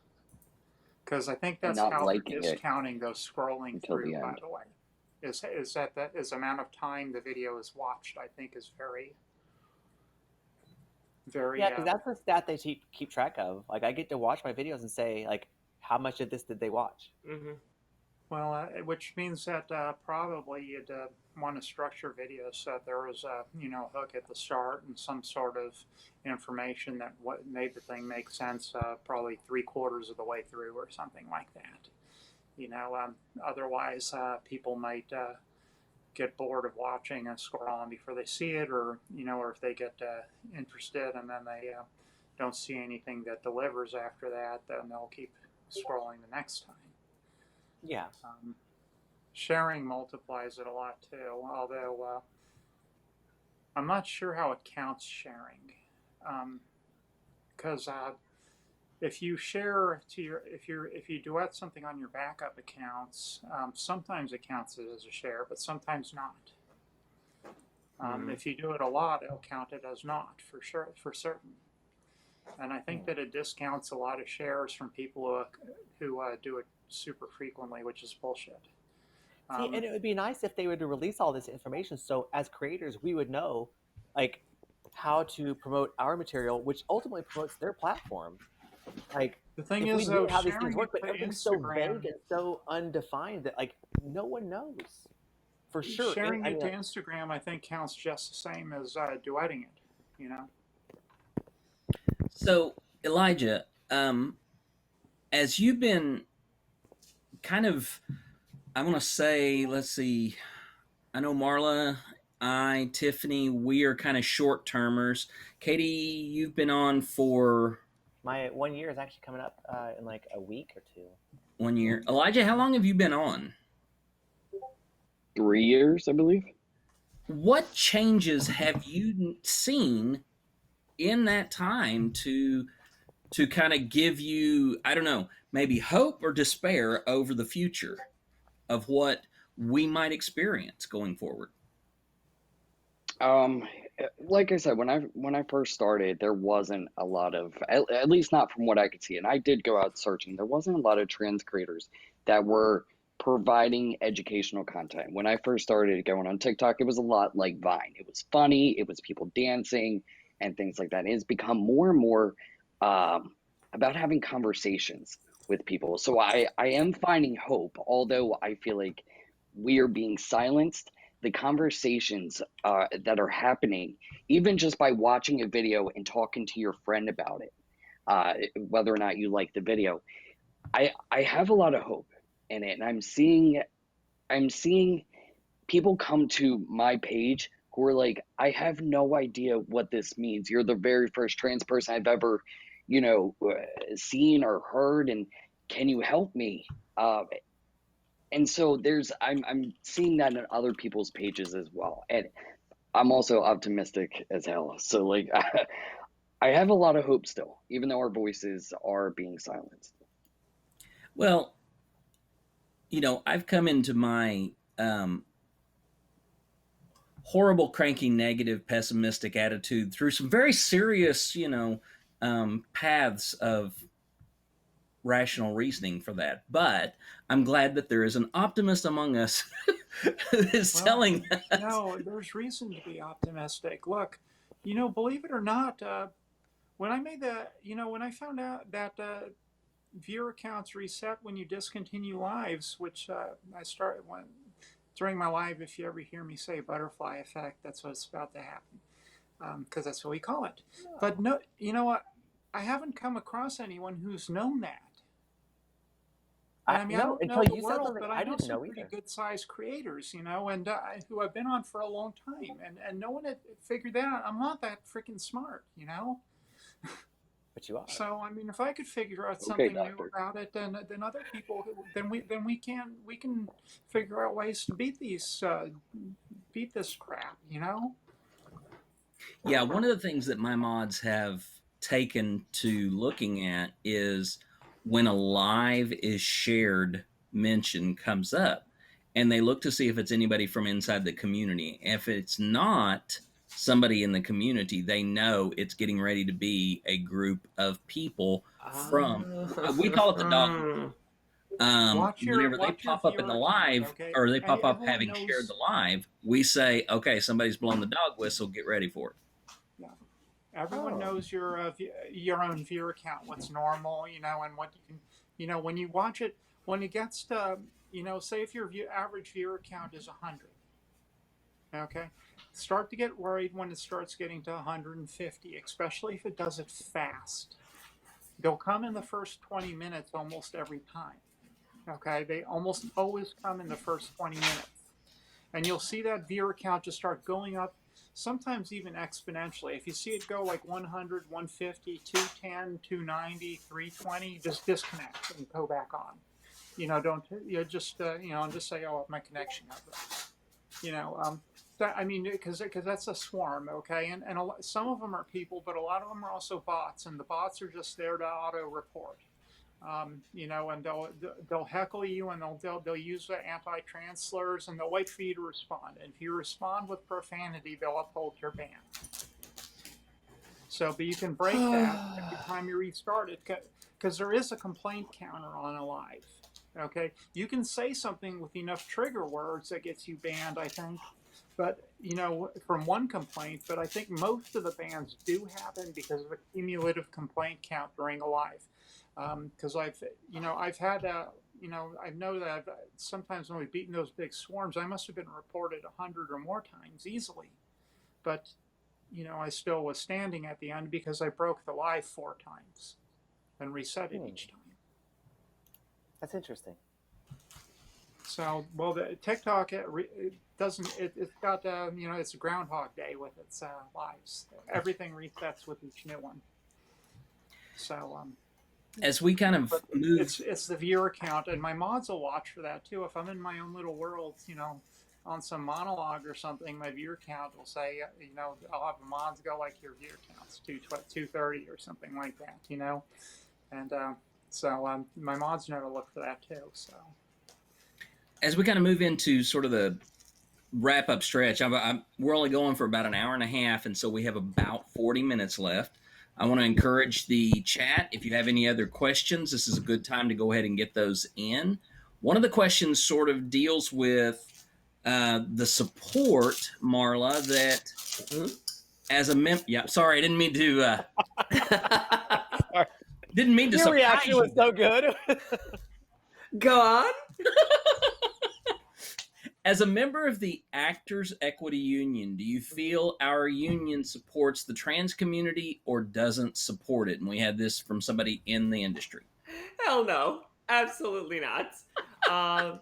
Because I think that's Not how they're liking it discounting those scrolling until through. the By end. the way, is that the amount of time the video is watched? I think is very Yeah, very. because that's the stat they keep track of. Like I get to watch my videos and say like, how much of this did they watch? Hmm. Well, which means that probably you'd want to structure videos so that there was a hook at the start and some sort of information that what made the thing make sense. Probably 3/4 of the way through or something like that. Otherwise people might get bored of watching and scroll on before they see it, or if they get interested and then they don't see anything that delivers after that, then they'll keep scrolling the next time. Yeah. Um, Sharing multiplies it a lot too, although I'm not sure how it counts sharing, because if you share to your if you duet something on your backup accounts, sometimes it counts it as a share, but sometimes not. If you do it a lot, it'll count it as not for sure for certain. And I think that it discounts a lot of shares from people who do it super frequently, which is bullshit. See, and it would be nice if they were to release all this information so as creators we would know like how to promote our material, which ultimately promotes their platform. Like The thing if we is, knew though, how these things sharing work, it but to everything's so Instagram, vague and so undefined that like no one knows for sure. And sharing I it mean, to like, Instagram, I think counts just the same as duetting it. You know, So, Elijah, as you've been kind of, I want to say, let's see, I know Marla, Tiffany, we are kind of short termers. Katie, you've been on for my 1 year is actually coming up in like a week or two. 1 year. Elijah, how long have you been on? 3 years, I believe. What changes have you seen in that time to kind of give you, I don't know, maybe hope or despair over the future of what we might experience going forward? Um, like I said, when I first started, there wasn't a lot of, at least not from what I could see, and I did go out searching. There wasn't a lot of trans creators that were providing educational content. When I first started going on TikTok, it was a lot like Vine. It was funny, it was people dancing and things like that. And it's become more and more um, about having conversations with people. So I am finding hope, although I feel like we are being silenced. the conversations that are happening, even just by watching a video and talking to your friend about it, whether or not you like the video, I have a lot of hope in it, and I'm seeing people come to my page who are like, I have no idea what this means. You're the very first trans person I've ever, seen or heard, and can you help me? And so I'm seeing that in other people's pages as well, and I'm also optimistic as hell. So like, I have a lot of hope still, even though our voices are being silenced. Well, I've come into my horrible, cranky, negative, pessimistic attitude through some very serious, paths of rational reasoning for that. But I'm glad that there is an optimist among us who is telling us. No, there's reason to be optimistic. Look, believe it or not, when I found out that viewer accounts reset when you discontinue lives, which I started during my live. If you ever hear me say butterfly effect, that's what's about to happen, because that's what we call it. But no, you know what? I haven't come across anyone who's known that. I mean, I don't know the world, but I know some pretty good-sized creators, and who I've been on for a long time, and no one had figured that out. I'm not that freaking smart, But you are. So I mean, if I could figure out something new about it, then other people, then we can figure out ways to beat this crap, Yeah, one of the things that my mods have taken to looking at is when a live is shared mention comes up, and they look to see if it's anybody from inside the community. If it's not somebody in the community, they know it's getting ready to be a group of people from, we call it the dog. Whenever they pop up in the live, okay? Or they pop up having shared the live, we say, okay, somebody's blown the dog whistle, get ready for it. Yeah. Everyone knows your own viewer count, what's normal, and what you can, when you watch it, when it gets to, say if your average viewer count is 100, okay? Start to get worried when it starts getting to 150, especially if it does it fast. They'll come in the first 20 minutes almost every time, okay? They almost always come in the first 20 minutes. And you'll see that viewer count just start going up, sometimes even exponentially. If you see it go like 100, 150, 210, 290, 320, just disconnect and go back on. Don't just and just say, oh, my connection up. I mean, because that's a swarm, okay? And some of them are people, but a lot of them are also bots, and the bots are just there to auto-report. And they'll heckle you, and they'll use the anti-trans slurs, and they'll wait for you to respond. And if you respond with profanity, they'll uphold your ban. So, but you can break that every time you restart it, because there is a complaint counter on a live. Okay, you can say something with enough trigger words that gets you banned, I think. But, from one complaint, but I think most of the bans do happen because of a cumulative complaint count during a live. Because I've had, I know that sometimes when we've beaten those big swarms, I must have been reported 100 or more times easily. But, I still was standing at the end because I broke the live 4 times and reset it each time. That's interesting. So, well, the TikTok it doesn't. It's got it's a Groundhog Day with its lives. Everything resets with each new one. So, as we kind of move, it's the viewer count, and my mods will watch for that too. If I'm in my own little world, on some monologue or something, my viewer count will say, I'll have the mods go like your viewer count's 230 or something like that, and so my mods know to look for that too. So. As we kind of move into sort of the wrap-up stretch, we're only going for about an hour and a half, and so we have about 40 minutes left. I want to encourage the chat. If you have any other questions, this is a good time to go ahead and get those in. One of the questions sort of deals with the support, Marla, that as a member... Yeah, sorry, I didn't mean to... didn't mean to Your reaction was so good. Go on. As a member of the Actors Equity Union, do you feel our union supports the trans community or doesn't support it? And we had this from somebody in the industry. Hell no, absolutely not. Um,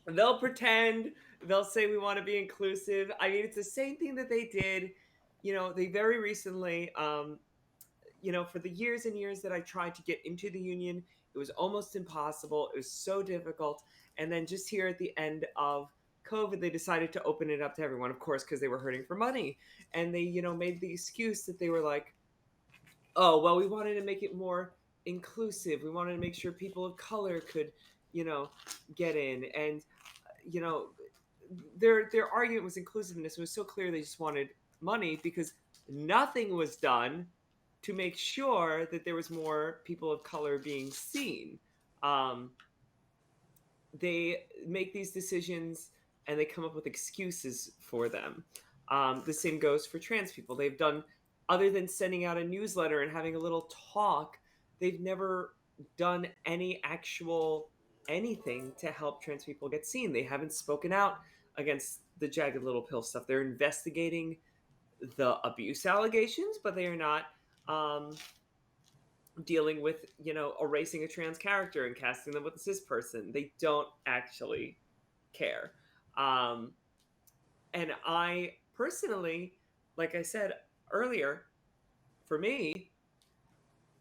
they'll pretend, they'll say we want to be inclusive. I mean, it's the same thing that they did. They very recently, for the years and years that I tried to get into the union, it was almost impossible. It was so difficult. And then just here at the end of COVID, they decided to open it up to everyone, of course, because they were hurting for money. And they, made the excuse that they were like, oh, well, we wanted to make it more inclusive. We wanted to make sure people of color could, you know, get in. And, you know, their argument was inclusiveness. It was so clear they just wanted money because nothing was done to make sure that there was more people of color being seen. Um, they make these decisions and they come up with excuses for them. The same goes for trans people. They've done, other than sending out a newsletter and having a little talk, they've never done any actual anything to help trans people get seen. They haven't spoken out against the jagged little pill stuff. They're investigating the abuse allegations, but they are not dealing with, erasing a trans character and casting them with a cis person. They don't actually care. Um, and I personally, like I said earlier, for me,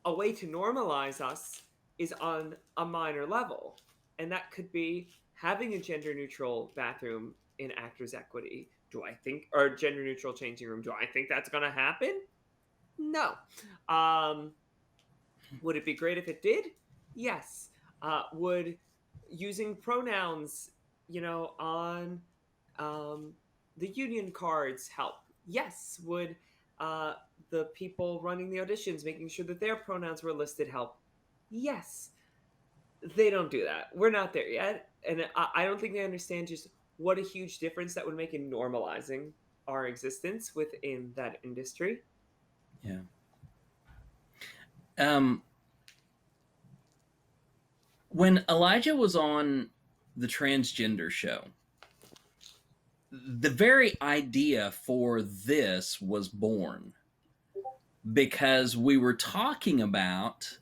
a way to normalize us is on a minor level. And that could be having a gender neutral bathroom in Actors Equity. Do I think, or gender neutral changing room, do I think that's going to happen? No. Um, would it be great if it did? Yes. Would using pronouns, on um, the union cards help? Yes. Would the people running the auditions, making sure that their pronouns were listed, help? Yes. They don't do that. We're not there yet. And I don't think they understand just what a huge difference that would make in normalizing our existence within that industry. Yeah. Um, when Elijah was on the transgender show, the very idea for this was born because we were talking about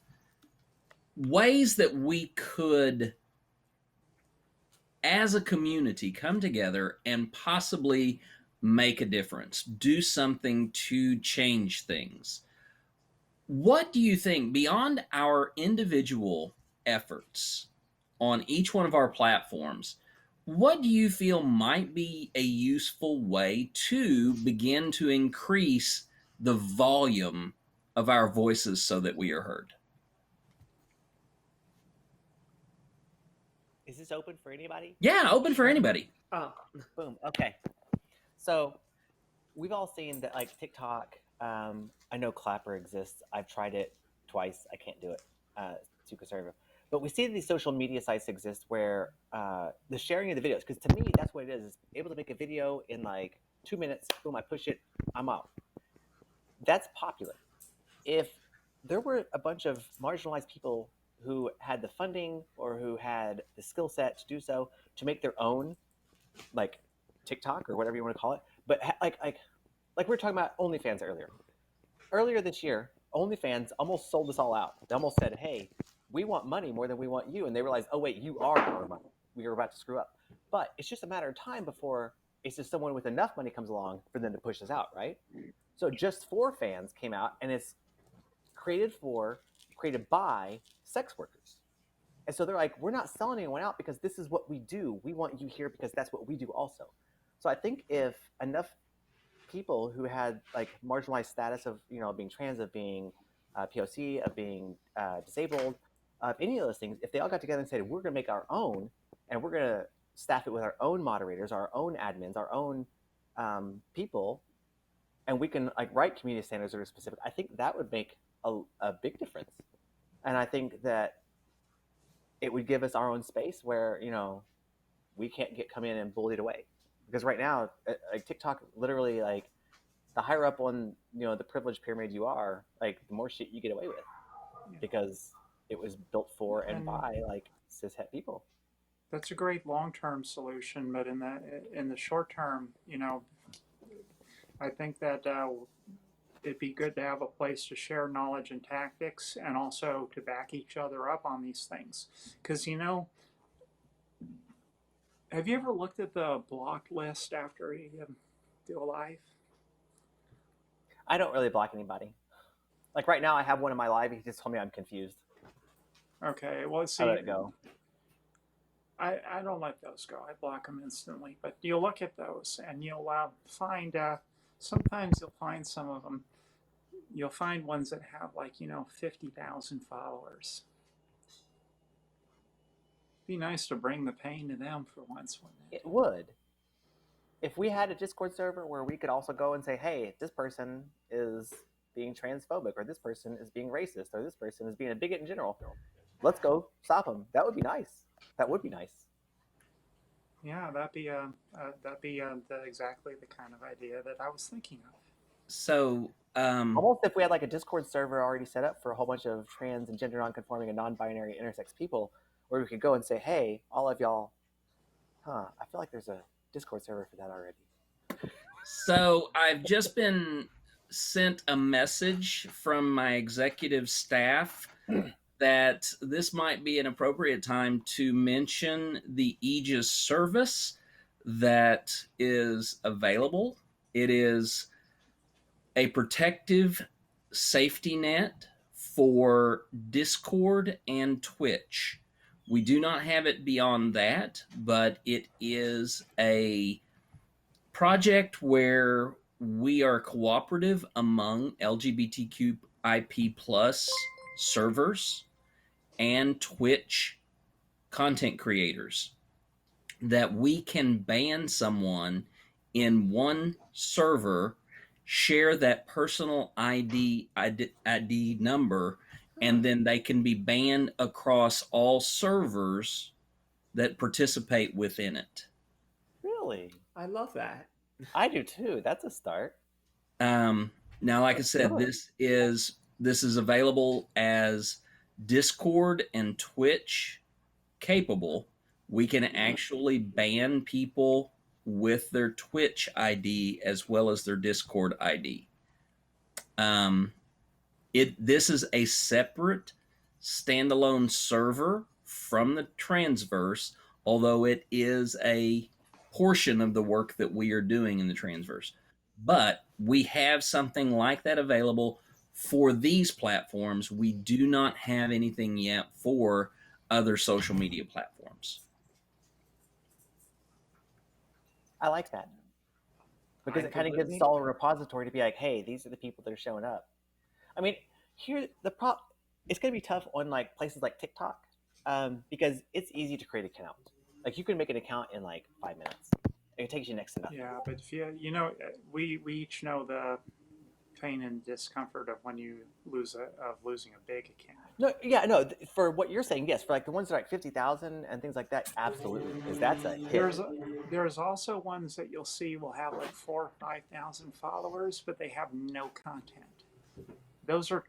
ways that we could, as a community, come together and possibly make a difference, do something to change things. What do you think, beyond our individual efforts on each one of our platforms, what do you feel might be a useful way to begin to increase the volume of our voices so that we are heard? Is this open for anybody? Yeah, open for anybody. Oh, Boom. Okay. So we've all seen that, like TikTok. I know Clapper exists. I've tried it twice. I can't do it. It's too conservative. But we see these social media sites exist where the sharing of the videos, because to me that's what it is able to make a video in like 2 minutes. Boom! I push it. I'm out. That's popular. If there were a bunch of marginalized people who had the funding or who had the skill set to do so to make their own, like TikTok or whatever you want to call it, but like we were talking about OnlyFans earlier. Earlier this year, OnlyFans almost sold us all out. They almost said, "Hey, we want money more than we want you," and they realized, "Oh wait, you are our money. We are about to screw up." But it's just a matter of time before it's just someone with enough money comes along for them to push us out, right? So Just For Fans came out, and it's created by sex workers. And so they're like, we're not selling anyone out because this is what we do. We want you here because that's what we do also. So I think if enough people who had like marginalized status of, being trans, of being POC, of being disabled, of any of those things, if they all got together and said, we're going to make our own, and we're going to staff it with our own moderators, our own admins, our own people, and we can like write community standards that are specific, I think that would make a big difference. And I think that it would give us our own space where, we can't come in and bullied away. Because right now, like TikTok, literally, like the higher up on, the privilege pyramid you are, like the more shit you get away with, because it was built for and by like cishet people. That's a great long-term solution, but in the short term, I think that it'd be good to have a place to share knowledge and tactics, and also to back each other up on these things. Because have you ever looked at the block list after you do a live? I don't really block anybody. Like right now, I have one in my live. He just told me I'm confused. Okay, well, I let see, it go. I don't let those go. I block them instantly. But you'll look at those and you'll find, sometimes you'll find some of them, you'll find ones that have 50,000 followers. Be nice to bring the pain to them for once, wouldn't it? It would. If we had a Discord server where we could also go and say, hey, this person is being transphobic, or this person is being racist, or this person is being a bigot in general, let's go stop them. That would be nice. That would be nice. Yeah, that'd be exactly the kind of idea that I was thinking of. So, Almost if we had like a Discord server already set up for a whole bunch of trans and gender nonconforming and non-binary intersex people, where we could go and say, hey, all of y'all, I feel like there's a Discord server for that already. so I've just been sent a message from my executive staff that this might be an appropriate time to mention the Aegis service that is available. It is a protective safety net for Discord and Twitch. We do not have it beyond that, but it is a project where we are cooperative among LGBTQIP plus servers and Twitch content creators, that we can ban someone in one server, share that personal ID number, and then they can be banned across all servers that participate within it. Really? I love that. I do too. That's a start. Now, like I said, this is available as Discord and Twitch capable. We can actually ban people with their Twitch ID as well as their Discord ID. This is a separate standalone server from the Transverse, although it is a portion of the work that we are doing in the Transverse. But we have something like that available for these platforms. We do not have anything yet for other social media platforms. I like that. Because it kind of gives Saul a repository to be like, hey, these are the people that are showing up. I mean, here it's going to be tough on like places like TikTok, because it's easy to create an account. Like you can make an account in like 5 minutes. It takes you next to nothing. Yeah, but if we each know the pain and discomfort of when you losing a big account. No. For what you're saying, yes. For like the ones that are like 50,000 and things like that, absolutely, because that's a hit. There's also ones that you'll see will have like 4,000 or 5,000 followers, but they have no content. Those are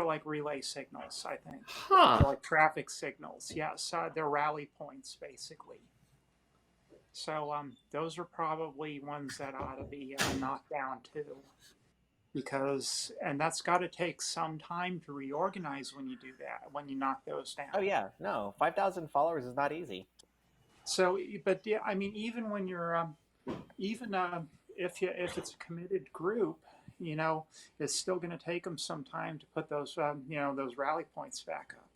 like relay signals, I think. Huh. They're like traffic signals. Yes, they're rally points basically. So those are probably ones that ought to be knocked down too. And that's got to take some time to reorganize when you do that, when you knock those down. Oh yeah, no, 5,000 followers is not easy. So, but yeah, I mean, even when you're, if it's a committed group, it's still going to take them some time to put those, those rally points back up.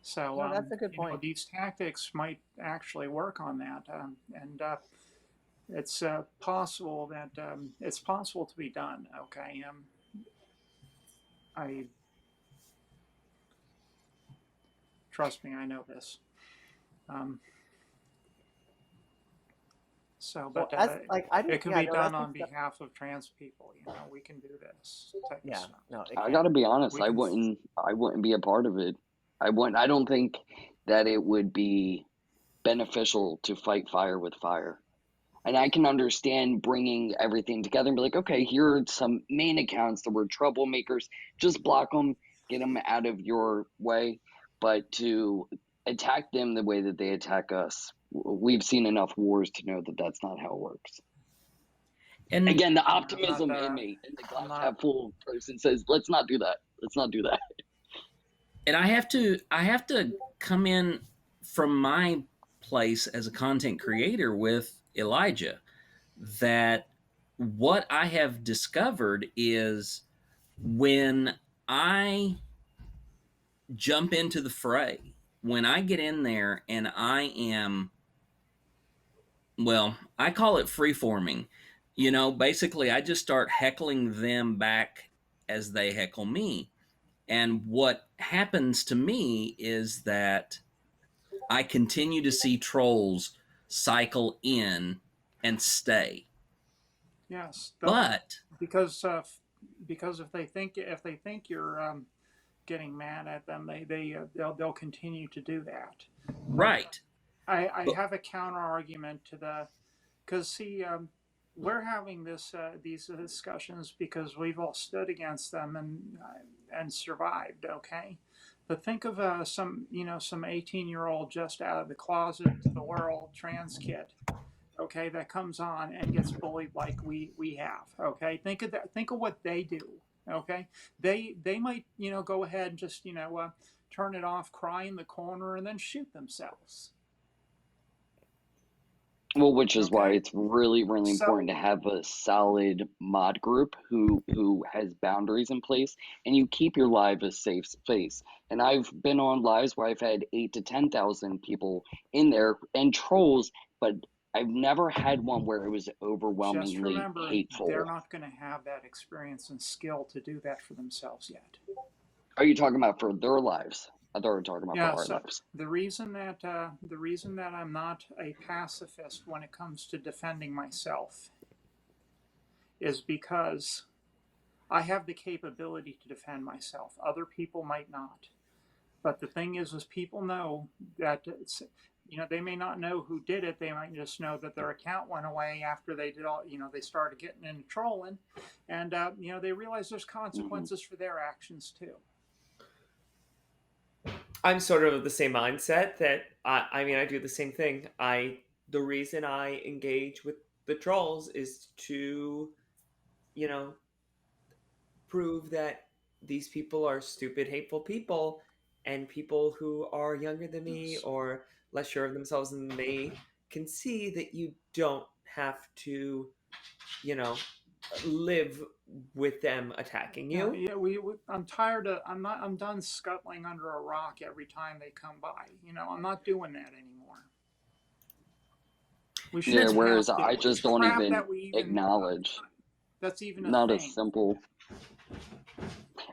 So no, that's a good point. These tactics might actually work on that, and it's possible that it's possible to be done. Okay, I trust me, I know this. But it can be done on behalf of trans people. We can do this type of stuff. No, I gotta be honest. I wouldn't be a part of it. I don't think that it would be beneficial to fight fire with fire. And I can understand bringing everything together and be like, okay, here are some main accounts that were troublemakers. Just block them, get them out of your way. But to attack them the way that they attack us. We've seen enough wars to know that that's not how it works. And Again, the Yeah, optimism in me and the glass half full person says, let's not do that. Let's not do that. I have to come in from my place as a content creator with Elijah, that what I have discovered is when I jump into the fray, when I get in there and I am, well, I call it freeforming. Basically, I just start heckling them back as they heckle me. And what happens to me is that I continue to see trolls cycle in and stay. Yes, But because if they think you're getting mad at them, they'll continue to do that. But right. I But have a counter argument to the, because see, we're having these discussions because we've all stood against them and survived. Okay, but think of some 18-year-old just out of the closet to the world trans kid. Okay, that comes on and gets bullied like we have. Okay, think of that. Think of what they do. Okay, they might go ahead and just turn it off, cry in the corner, and then shoot themselves. Well, which is why Okay, it's really, really important so to have a solid mod group who has boundaries in place, and you keep your live a safe space. And I've been on lives where I've had 8 to 10,000 people in there and trolls, but I've never had one where it was just overwhelmingly remember, they're hateful. not going to have that experience and skill to do that for themselves yet. Are you talking about for their lives? I thought we were talking about for Yeah, our so lives. the reason that I'm not a pacifist when it comes to defending myself is because I have the capability to defend myself. Other people might not. But the thing is people know that they may not know who did it. They might just know that their account went away after they did all. They started getting into trolling, and they realize there's Hmm. consequences for their actions too. I'm sort of the same mindset that I mean, I do the same thing. The reason I engage with the trolls is to, you know, prove that these people are stupid, hateful people, and people who are younger than me Yes. or less sure of themselves than me can see that you don't have to, you know, live with them attacking Yeah, you. yeah. I'm tired of. I'm done scuttling under a rock every time they come by. I'm not doing that anymore. We and Yeah, that's shouldn't whereas have to. I It's just don't crap even that we even. acknowledge, That's even a not a thing. simple.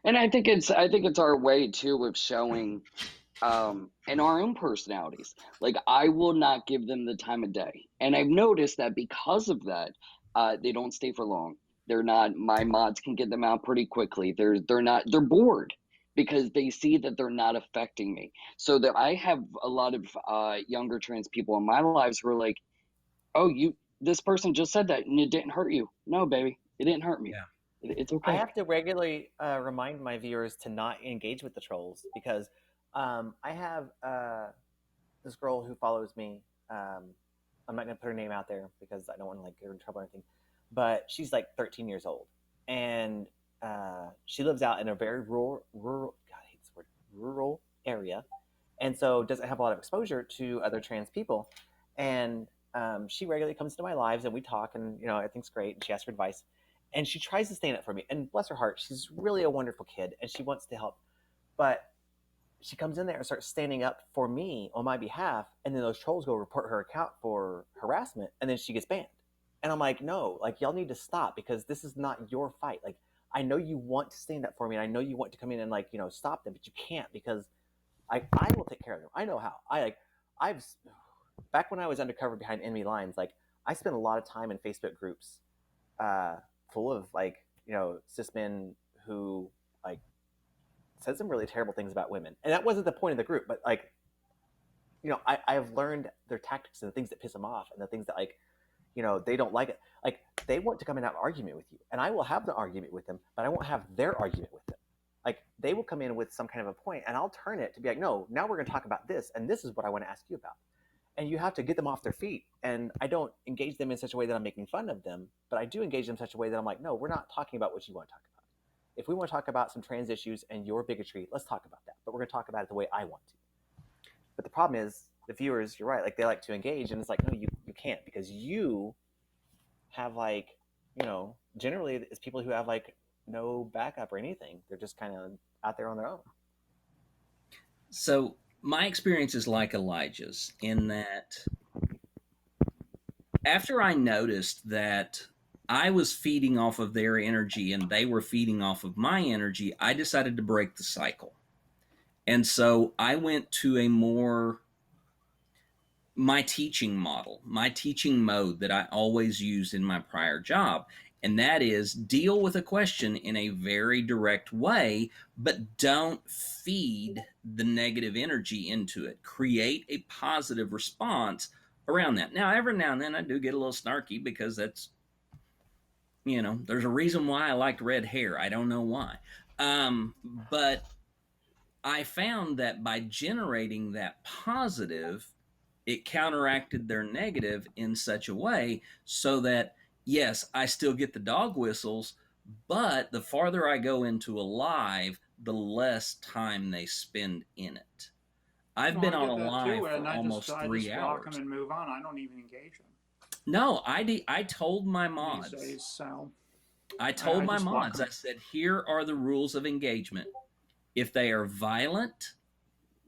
And I think it's our way too of showing and our own personalities. Like I will not give them the time of day, and I've noticed that because of that, they don't stay for long. They're not. My mods can get them out pretty quickly. They're bored because they see that they're not affecting me. So that I have a lot of younger trans people in my lives who are like, "Oh, this person just said that and it didn't hurt you." No, baby, it didn't hurt me. yeah. It's I okay. have to regularly remind my viewers to not engage with the trolls because I have this girl who follows me. I'm not going to put her name out there because I don't want to get her in trouble or anything. But she's like 13 years old, and she lives out in a very rural. God, I hate this word. Rural area, and so doesn't have a lot of exposure to other trans people. And she regularly comes to my lives, and we talk, and everything's great. And she asks for advice, and she tries to stand up for me. And bless her heart, she's really a wonderful kid, and she wants to help. But she comes in there and starts standing up for me on my behalf, and then those trolls go report her account for harassment, and then she gets banned. And I'm like, no, like y'all need to stop because this is not your fight. Like I know you want to stand up for me, and I know you want to come in and stop them, but you can't because I will take care of them. I know how. I've back when I was undercover behind enemy lines, like I spent a lot of time in Facebook groups uh, full of cis men who like said some really terrible things about women, and that wasn't the point of the group. But I've learned their tactics and the things that piss them off, and the things that they don't like it. Like they want to come and have an argument with you, and I will have the argument with them, but I won't have their argument with them. Like they will come in with some kind of a point, and I'll turn it to be like, no, now we're going to talk about this, and this is what I want to ask you about. And you have to get them off their feet. And I don't engage them in such a way that I'm making fun of them, but I do engage them in such a way that I'm like, no, we're not talking about what you want to talk about. If we want to talk about some trans issues and your bigotry, let's talk about that. But we're going to talk about it the way I want to. But the problem is, the viewers, you're right, like they like to engage, and it's like, no, you can't, because you have like, generally it's people who have like no backup or anything. They're just kind of out there on their own. So my experience is like Elijah's in that after I noticed that I was feeding off of their energy and they were feeding off of my energy, I decided to break the cycle. And so I went to my teaching model, my teaching mode that I always used in my prior job. And that is deal with a question in a very direct way, but don't feed the negative energy into it. Create a positive response around that. Now, every now and then I do get a little snarky because that's, there's a reason why I liked red hair. I don't know why. But I found that by generating that positive, it counteracted their negative in such a way so that, yes, I still get the dog whistles, but the farther I go into a live, the less time they spend in it. I've been on a live for almost 3 I just block them hours. and move on. I don't even engage them No, I told my mods. these days. So I told my just block mods, them. I said, here are the rules of engagement. If they are violent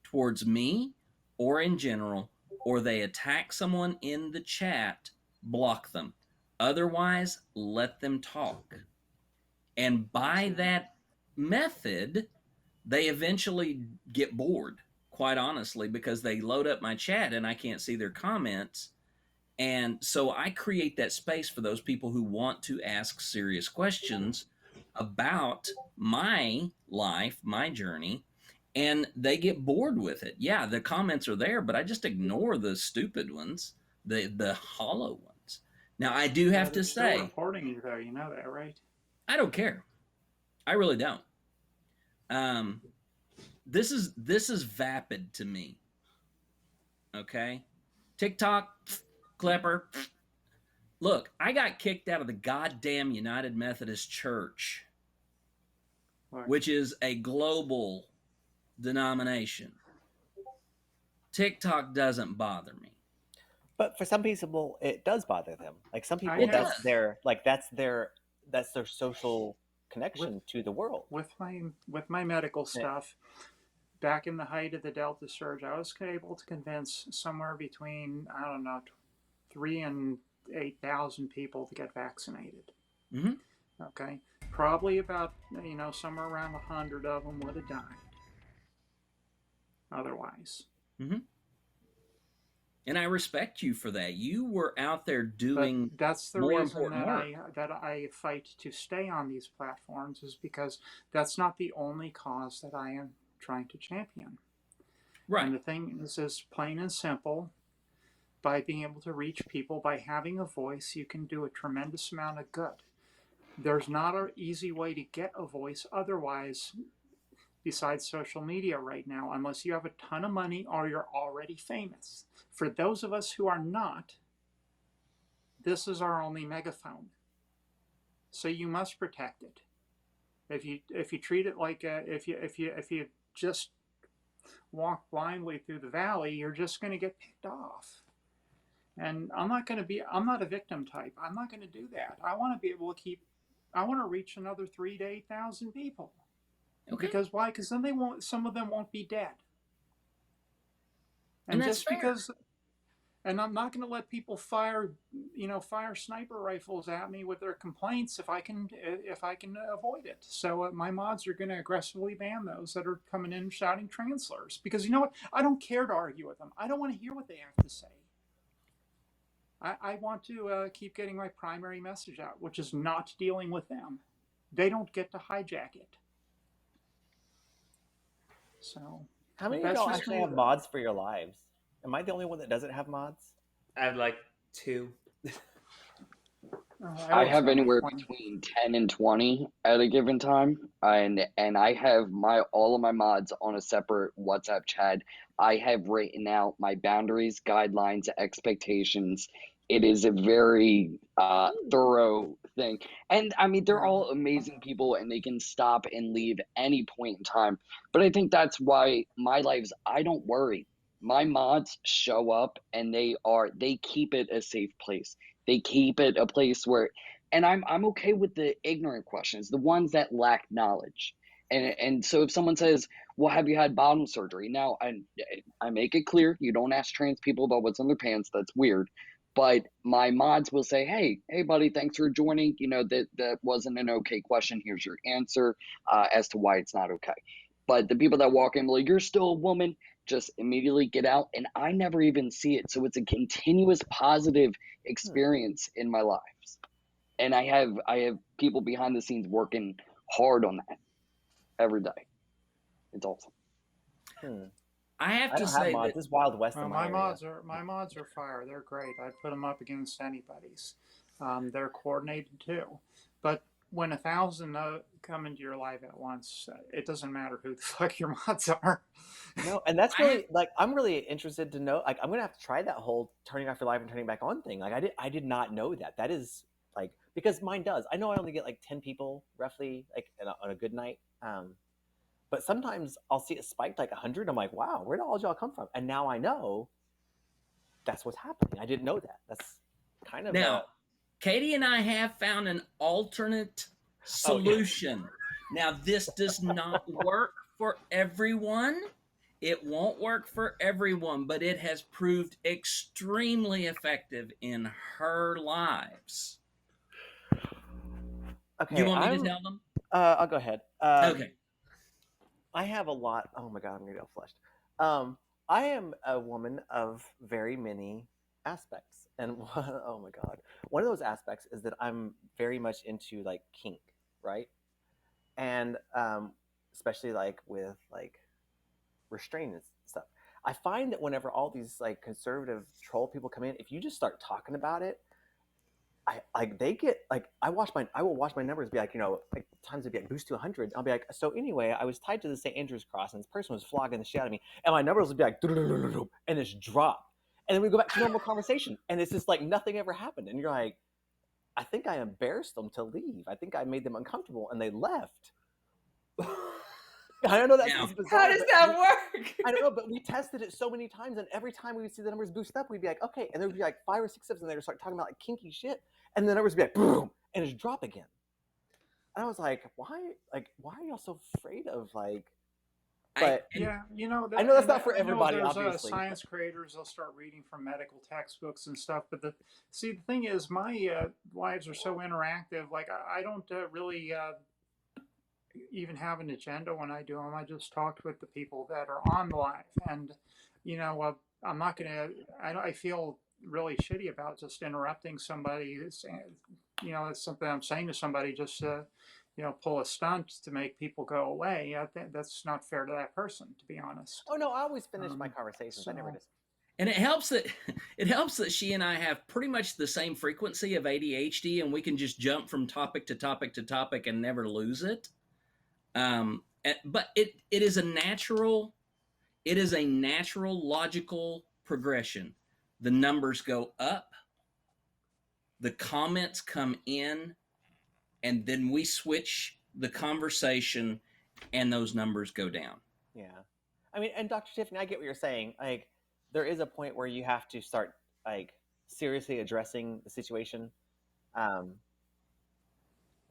towards me or in general, or they attack someone in the chat, block them. Otherwise, let them talk. And by that method, they eventually get bored, quite honestly, because they load up my chat and I can't see their comments. And so I create that space for those people who want to ask serious questions about my life, my journey, and they get bored with it. Yeah, the comments are there, but I just ignore the stupid ones, the hollow ones. Now I do have to still say, reporting you though. You know that, right? I don't care. I really don't. This is vapid to me. Okay, TikTok, Klepper. Look, I got kicked out of the goddamn United Methodist Church, Right. which is a global denomination. TikTok doesn't bother me. But for some people, it does bother them. Like some people, It that's does. their social connection to the world. With my medical stuff, back in the height of the Delta surge, I was able to convince somewhere between 3,000 and 8,000 people to get vaccinated. Mm-hmm. Okay, probably about somewhere around 100 of them would have died otherwise. Mm-hmm. And I respect you for that. You were out there doing but that's the more reason important that work. I fight to stay on these platforms, is because that's not the only cause that I am trying to champion. Right. And the thing is plain and simple. By being able to reach people, by having a voice, you can do a tremendous amount of good. There's not an easy way to get a voice otherwise, besides social media right now, unless you have a ton of money or you're already famous. For those of us who are not, this is our only megaphone. So you must protect it. If you treat it like if you just walk blindly through the valley, you're just going to get picked off. And I'm not a victim type. I'm not going to do that. I want to be able to I want to reach another 3,000 to 8,000 people. Okay. Because why? Because then some of them won't be dead. And that's just fair. because, and I'm not going to let people fire sniper rifles at me with their complaints if I can avoid it. So my mods are going to aggressively ban those that are coming in shouting trans slurs, because you know what? I don't care to argue with them. I don't want to hear what they have to say. I want to keep getting my primary message out, which is not dealing with them. They don't get to hijack it. So, how many of y'all actually have mods for your lives? Am I the only one that doesn't have mods? I have like 2. I I always have have like anywhere 20. between 10 and 20 at a given time, and I have my all of my mods on a separate WhatsApp chat. I have written out my boundaries, guidelines, expectations. It is a very thorough thing. And I mean, they're all amazing people and they can stop and leave any point in time. But I think that's why my lives, I don't worry. My mods show up and they keep it a safe place. They keep it a place where, and I'm okay with the ignorant questions, the ones that lack knowledge. And so if someone says, "Well, have you had bottom surgery?" Now, I make it clear you don't ask trans people about what's in their pants. That's weird. But my mods will say, "Hey, buddy, thanks for joining. You know that wasn't an okay question. Here's your answer as to why it's not okay." But the people that walk in like, "You're still a woman," just immediately get out, and I never even see it. So it's a continuous positive experience in my lives, and I have people behind the scenes working hard on that every day. It's awesome. I have I to don't have say mods. that This is Wild West Well, in my area. my mods are fire. They're great. I'd put them up against anybody's. They're coordinated too. But when 1,000 come into your life at once, it doesn't matter who the fuck your mods are. No, and that's I have really like I'm really interested to know. Like I'm gonna have to try that whole turning off your live and turning back on thing. Like I did not know that. That is like because mine does. I know I only get like 10 people roughly like on a good night. But sometimes I'll see it spiked like 100. I'm like, wow, where did all y'all come from? And now I know that's what's happening. I didn't know that. That's kind of now Katie and I have found an alternate oh yeah. solution. Now, this does not work for everyone. It won't work for everyone, but it has proved extremely effective in her lives. Do you Okay, want me to tell them? I'll go ahead. Okay. I have a lot. Oh my god, I'm gonna get all flushed. Um, I am a woman of very many aspects, and oh my god, one of those aspects is that I'm very much into like kink, right? And especially like with like restraint and stuff. I find that whenever all these like conservative troll people come in, if you just start talking about it, I like they get like I will watch my numbers be like like times would be like boost to 100. I'll be like so anyway I was tied to the St. Andrew's cross and this person was flogging the shit out of me and my numbers would be like and it's drop and then we go back to normal conversation and it's just like nothing ever happened and you're like I think I embarrassed them to leave. I think I made them uncomfortable and they left. I don't know Now, it's bizarre. How does that work? I don't know, but we tested it so many times, and every time we would see the numbers boost up, we'd be like, okay, and there would be like 5 or 6 of them, and they would start talking about like kinky shit, and the numbers would be like, boom, and it'd drop again. And I was like, why are y'all so afraid of like? But Yeah, I know that's and not for I know everybody, there's obviously. science creators. They'll start reading from medical textbooks and stuff. But the thing is, my lives are so interactive. Like I don't really even have an agenda when I do them. I just talk with the people that are on the live, and I'm not gonna. I feel really shitty about just interrupting somebody. It's something I'm saying to somebody just pull a stunt to make people go away. I think that's not fair to that person, to be honest. Oh no, I always finish my conversations. I never So just. and it helps that she and I have pretty much the same frequency of ADHD, and we can just jump from topic to topic to topic and never lose it. But it is a natural logical progression. The numbers go up, the comments come in, and then we switch the conversation, and those numbers go down. Yeah, I mean, and Dr. Tiffany, I get what you're saying. Like, there is a point where you have to start like seriously addressing the situation. Um,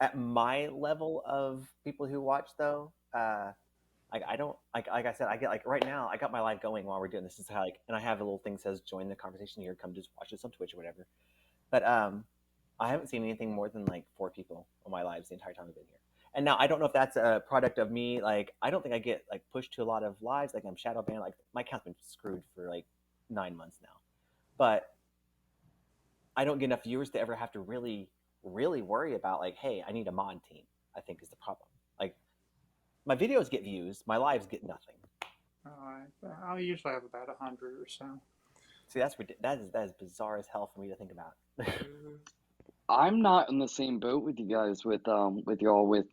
at my level of people who watch, though, like I don't like I said, I get like right now, I got my live going while we're doing this. Is how like, and I have a little thing that says join the conversation here. Come just watch this on Twitch or whatever. But I haven't seen anything more than like 4 people on my lives the entire time I've been here. And now I don't know if that's a product of me. Like I don't think I get like pushed to a lot of lives. Like I'm shadow banned. Like my account's been screwed for like 9 months now. But I don't get enough viewers to ever have to really, really worry about like, hey, I need a mod team. I think is the problem. Like my videos get views, my lives get nothing. I'll usually have about 100 or so. See, that is bizarre as hell for me to think about. I'm not in the same boat with you guys with y'all with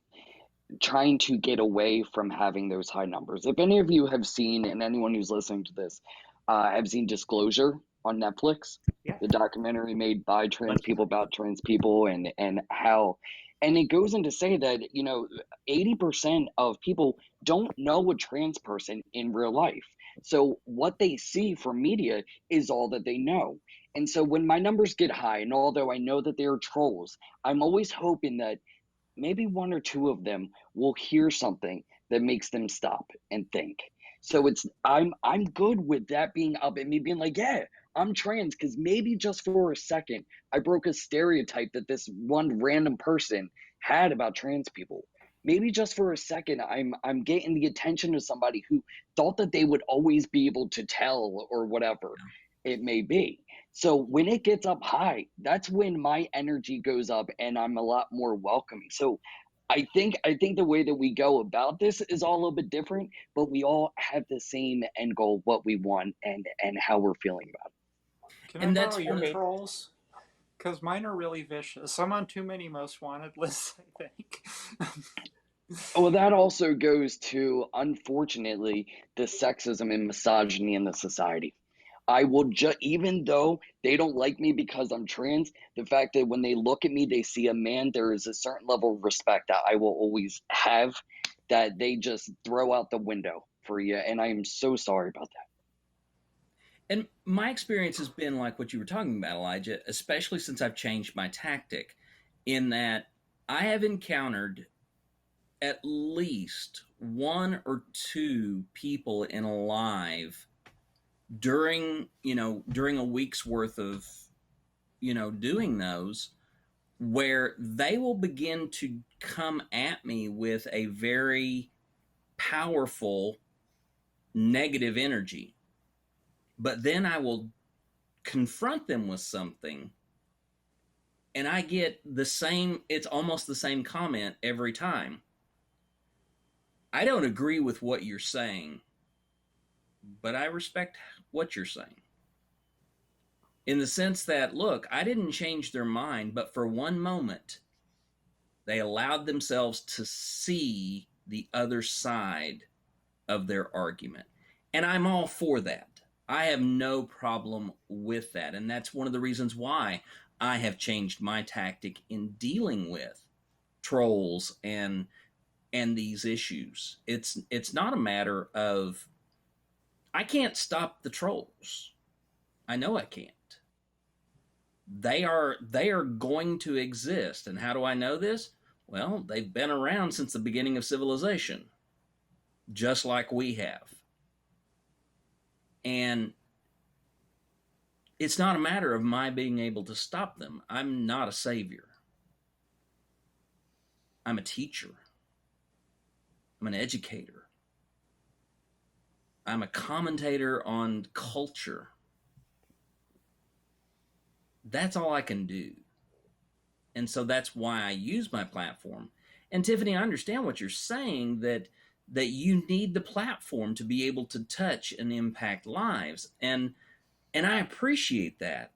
trying to get away from having those high numbers. If any of you have seen, and anyone who's listening to this, have seen Disclosure on Netflix, Yeah. the documentary made by trans Bunch of people times. about trans people, and how, and it goes into say that 80% of people don't know a trans person in real life. So what they see from media is all that they know. And so when my numbers get high, and although I know that they are trolls, I'm always hoping that maybe one or two of them will hear something that makes them stop and think. So I'm good with that being up and me being like, yeah, I'm trans, because maybe just for a second I broke a stereotype that this one random person had about trans people. Maybe just for a second I'm getting the attention of somebody who thought that they would always be able to tell or whatever it may be. So when it gets up high, that's when my energy goes up and I'm a lot more welcoming. So I think the way that we go about this is all a little bit different, but we all have the same end goal, what we want and how we're feeling about Can I And borrow that's your one of Okay. trolls? Because mine are really vicious. I'm on too many most wanted lists, I think. it. Well, that also goes to, unfortunately, the sexism and misogyny in the society. I will just, even though they don't like me because I'm trans, the fact that when they look at me, they see a man, there is a certain level of respect that I will always have that they just throw out the window for you. And I am so sorry about that. And my experience has been like what you were talking about, Elijah, especially since I've changed my tactic, in that I have encountered at least one or two people in a live during a week's worth of doing those, where they will begin to come at me with a very powerful negative energy, but then I will confront them with something, and I get the same, it's almost the same comment every time. I don't agree with what you're saying, but I respect what you're saying. In the sense that, look, I didn't change their mind, but for one moment, they allowed themselves to see the other side of their argument. And I'm all for that. I have no problem with that. And that's one of the reasons why I have changed my tactic in dealing with trolls and these issues. It's not a matter of, I can't stop the trolls. I know I can't. They are going to exist. And how do I know this? Well, they've been around since the beginning of civilization, just like we have. And it's not a matter of my being able to stop them. I'm not a savior. I'm a teacher. I'm an educator. I'm a commentator on culture. That's all I can do. And so that's why I use my platform. And Tiffany, I understand what you're saying, that you need the platform to be able to touch and impact lives. And I appreciate that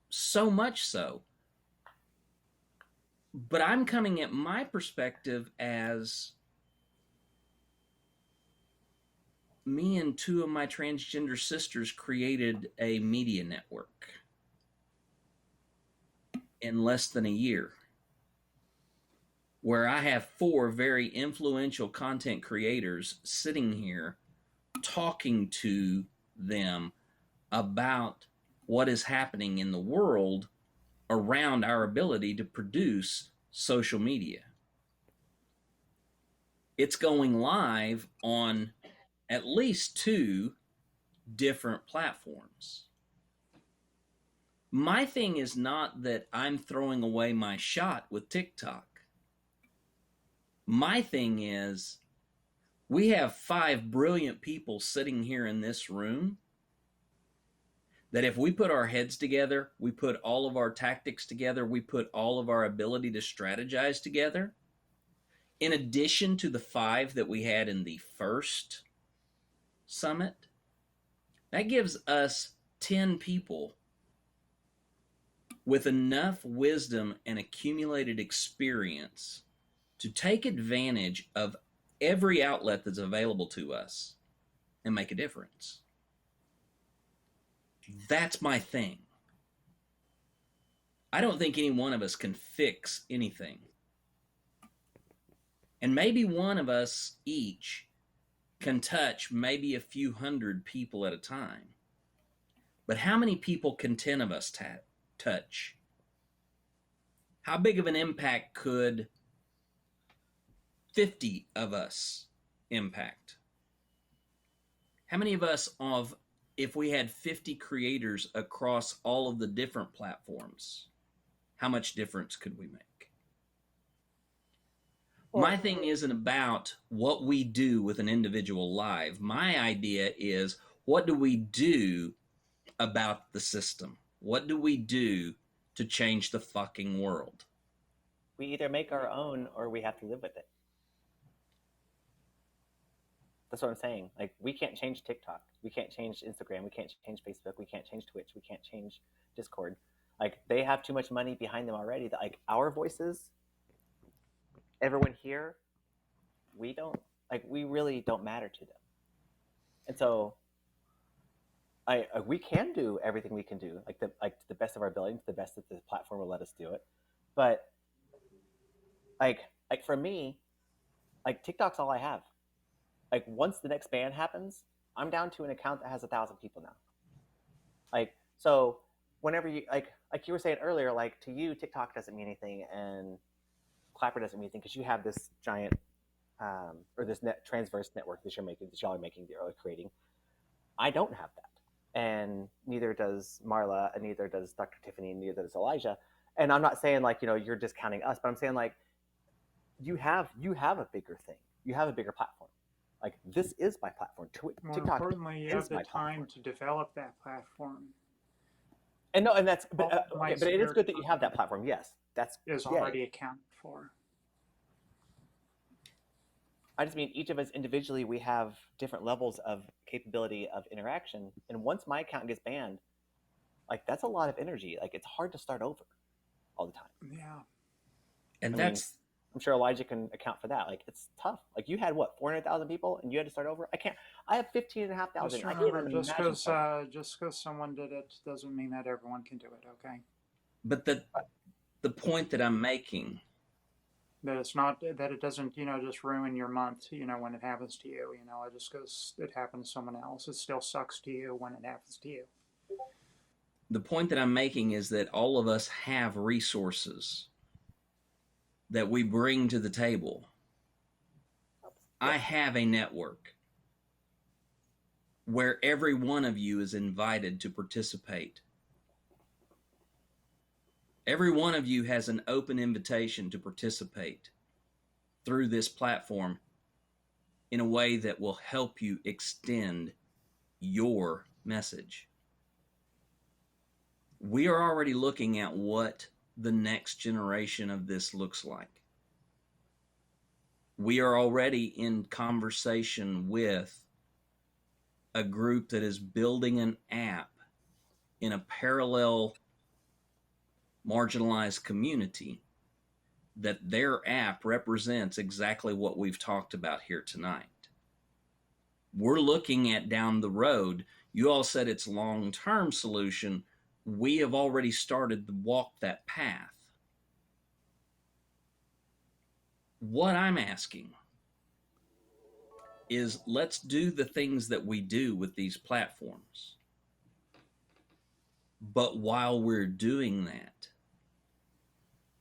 so much so. But I'm coming at my perspective as me and two of my transgender sisters created a media network in less than a year, where I have four very influential content creators sitting here talking to them about what is happening in the world around our ability to produce social media. It's going live on at least two different platforms. My thing is not that I'm throwing away my shot with TikTok. My thing is, we have five brilliant people sitting here in this room that if we put our heads together, we put all of our tactics together, we put all of our ability to strategize together, in addition to the five that we had in the first summit, that gives us 10 people with enough wisdom and accumulated experience to take advantage of every outlet that's available to us and make a difference. That's my thing. I don't think any one of us can fix anything. And maybe one of us each can touch maybe a few hundred people at a time. But how many people can 10 of us touch? How big of an impact could 50 of us impact? How many of us, if we had 50 creators across all of the different platforms, how much difference could we make? My thing isn't about what we do with an individual live. My idea is, what do we do about the system? What do we do to change the fucking world? We either make our own or we have to live with it. That's what I'm saying. Like, we can't change TikTok. We can't change Instagram. We can't change Facebook. We can't change Twitch. We can't change Discord. Like, they have too much money behind them already. That, like, our voices, everyone here, we really don't matter to them. And so we can do everything we can do, to the best of our ability, to the best that the platform will let us do it. But like for me, like, TikTok's all I have. Like, once the next ban happens, I'm down to an account that has 1,000 people now. Like, so whenever you like you were saying earlier, like, to you, TikTok doesn't mean anything and Clapper doesn't mean anything because you have this giant or this transverse network that y'all are making, that you're creating. I don't have that, and neither does Marla, and neither does Dr. Tiffany, and neither does Elijah. And I'm not saying, like, you're discounting us, but I'm saying, like, you have a bigger thing. You have a bigger platform. Like, this is my platform. More TikTok importantly, you have the time to develop that platform. And no, and that's but it is good that you have that platform. Yes, that's is already accounted for. I just mean, each of us individually, we have different levels of capability of interaction. And once my account gets banned, like, that's a lot of energy. Like, it's hard to start over all the time. Yeah. And I'm sure Elijah can account for that. Like, it's tough. Like, you had 400,000 people and you had to start over. I have 15,500. Just remember, just because someone did it doesn't mean that everyone can do it. Okay. But the point that I'm making, that it's not, that it doesn't, just ruin your month, when it happens to you, it just goes, it happened to someone else. It still sucks to you when it happens to you. The point that I'm making is that all of us have resources that we bring to the table. I have a network where every one of you is invited to participate. Every one of you has an open invitation to participate through this platform in a way that will help you extend your message. We are already looking at what the next generation of this looks like. We are already in conversation with a group that is building an app in a parallel marginalized community, that their app represents exactly what we've talked about here tonight. We're looking at down the road. You all said it's long-term solution. We have already started to walk that path. What I'm asking is, let's do the things that we do with these platforms. But while we're doing that,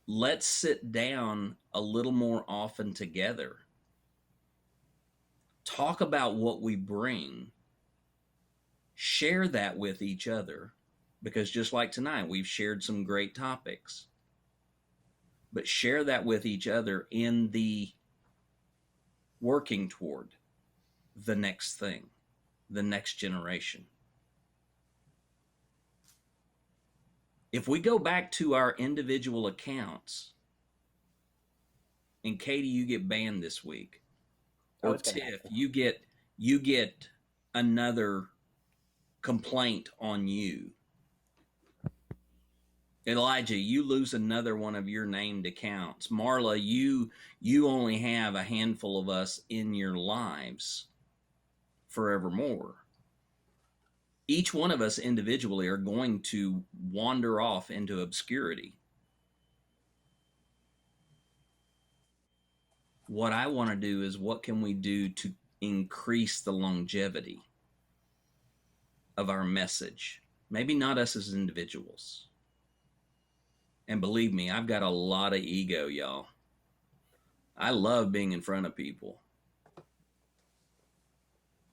let's sit down a little more often together. Talk about what we bring. Share that with each other, because just like tonight, we've shared some great topics. But share that with each other in the working toward the next thing, the next generation. If we go back to our individual accounts, and Katie, you get banned this week, or Tiff, you get another complaint on you. Elijah, you lose another one of your named accounts. Marla, you only have a handful of us in your lives forevermore. Each one of us individually are going to wander off into obscurity. What I want to do is, what can we do to increase the longevity of our message? Maybe not us as individuals. And believe me, I've got a lot of ego, y'all. I love being in front of people.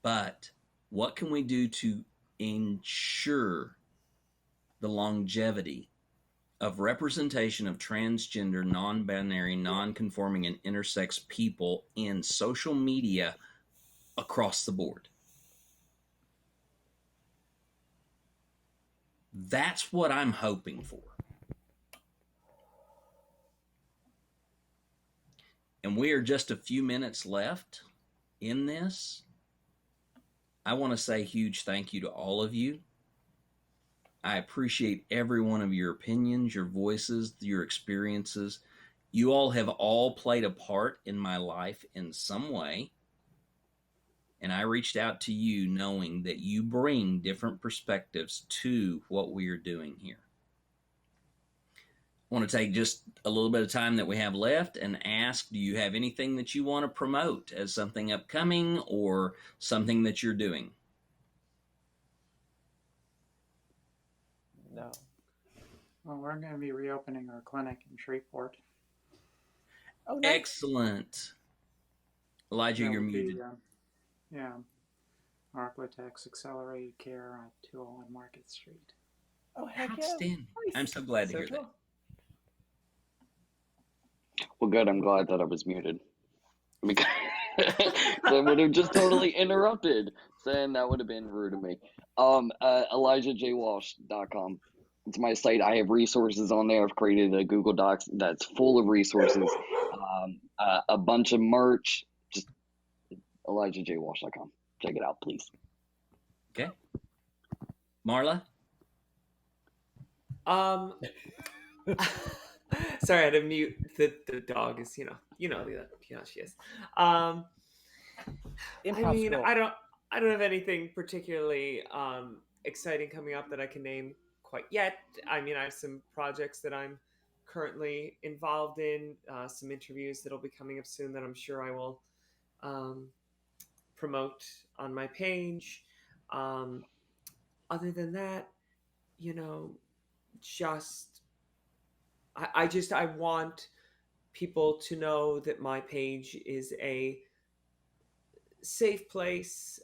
But what can we do to ensure the longevity of representation of transgender, non-binary, non-conforming, and intersex people in social media across the board? That's what I'm hoping for. And we are just a few minutes left in this. I want to say a huge thank you to all of you. I appreciate every one of your opinions, your voices, your experiences. You all have all played a part in my life in some way. And I reached out to you knowing that you bring different perspectives to what we are doing here. I want to take just a little bit of time that we have left and ask, do you have anything that you want to promote as something upcoming or something that you're doing? No. Well, we're going to be reopening our clinic in Shreveport. Oh, nice. Excellent. Elijah, That you're would be, muted. yeah, Arclatex Accelerated Care on 201 Market Street. Oh, heck yeah. Outstanding. Nice. I'm so glad to So hear that. cool. Well, good. I'm glad that I was muted. Because I would have just totally interrupted, saying that would have been rude of me. ElijahJWalsh.com. It's my site. I have resources on there. I've created a Google Docs that's full of resources, a bunch of merch. Just ElijahJWalsh.com. Check it out, please. Okay. Marla? Sorry, I had to mute. The dog is, you know she is. I mean, Impossible. I don't have anything particularly exciting coming up that I can name quite yet. I mean, I have some projects that I'm currently involved in, some interviews that'll be coming up soon that I'm sure I will promote on my page. Other than that, just I want people to know that my page is a safe place.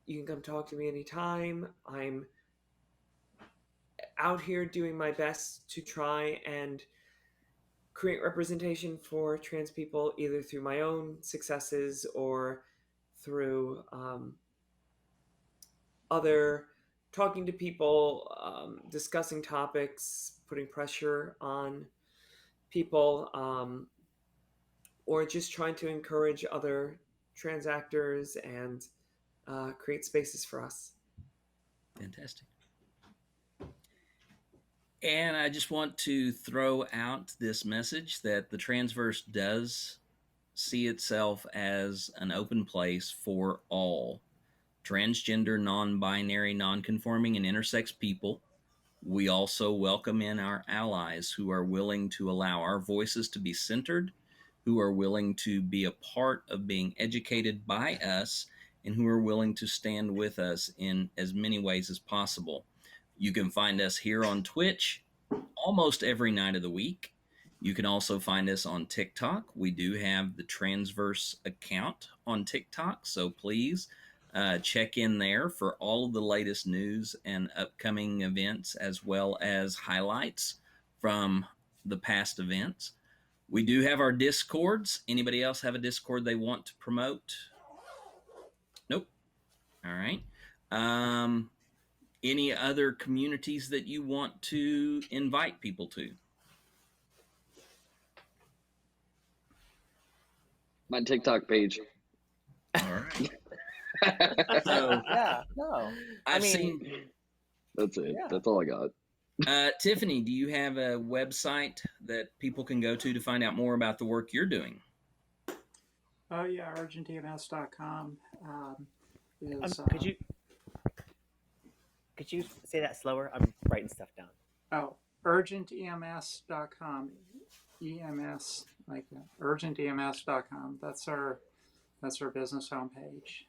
You can come talk to me anytime. I'm out here doing my best to try and create representation for trans people, either through my own successes or through other talking to people, discussing topics, putting pressure on people, or just trying to encourage other trans actors and create spaces for us. Fantastic. And I just want to throw out this message that the Transverse does see itself as an open place for all transgender, non-binary, non-conforming, and intersex people. We also welcome in our allies who are willing to allow our voices to be centered, who are willing to be a part of being educated by us, and who are willing to stand with us in as many ways as possible. You can find us here on Twitch almost every night of the week. You can also find us on TikTok. We do have the Transverse account on TikTok, so please check in there for all of the latest news and upcoming events, as well as highlights from the past events. We do have our Discords. Anybody else have a Discord they want to promote? Nope. All right. Any other communities that you want to invite people to? My TikTok page. All right. So Yeah, no. I've seen. That's it. Yeah. That's all I got. Tiffany, do you have a website that people can go to find out more about the work you're doing? Oh yeah, urgentems.com is could you say that slower? I'm writing stuff down. urgentems.com. EMS like that. urgentems.com. That's our business homepage.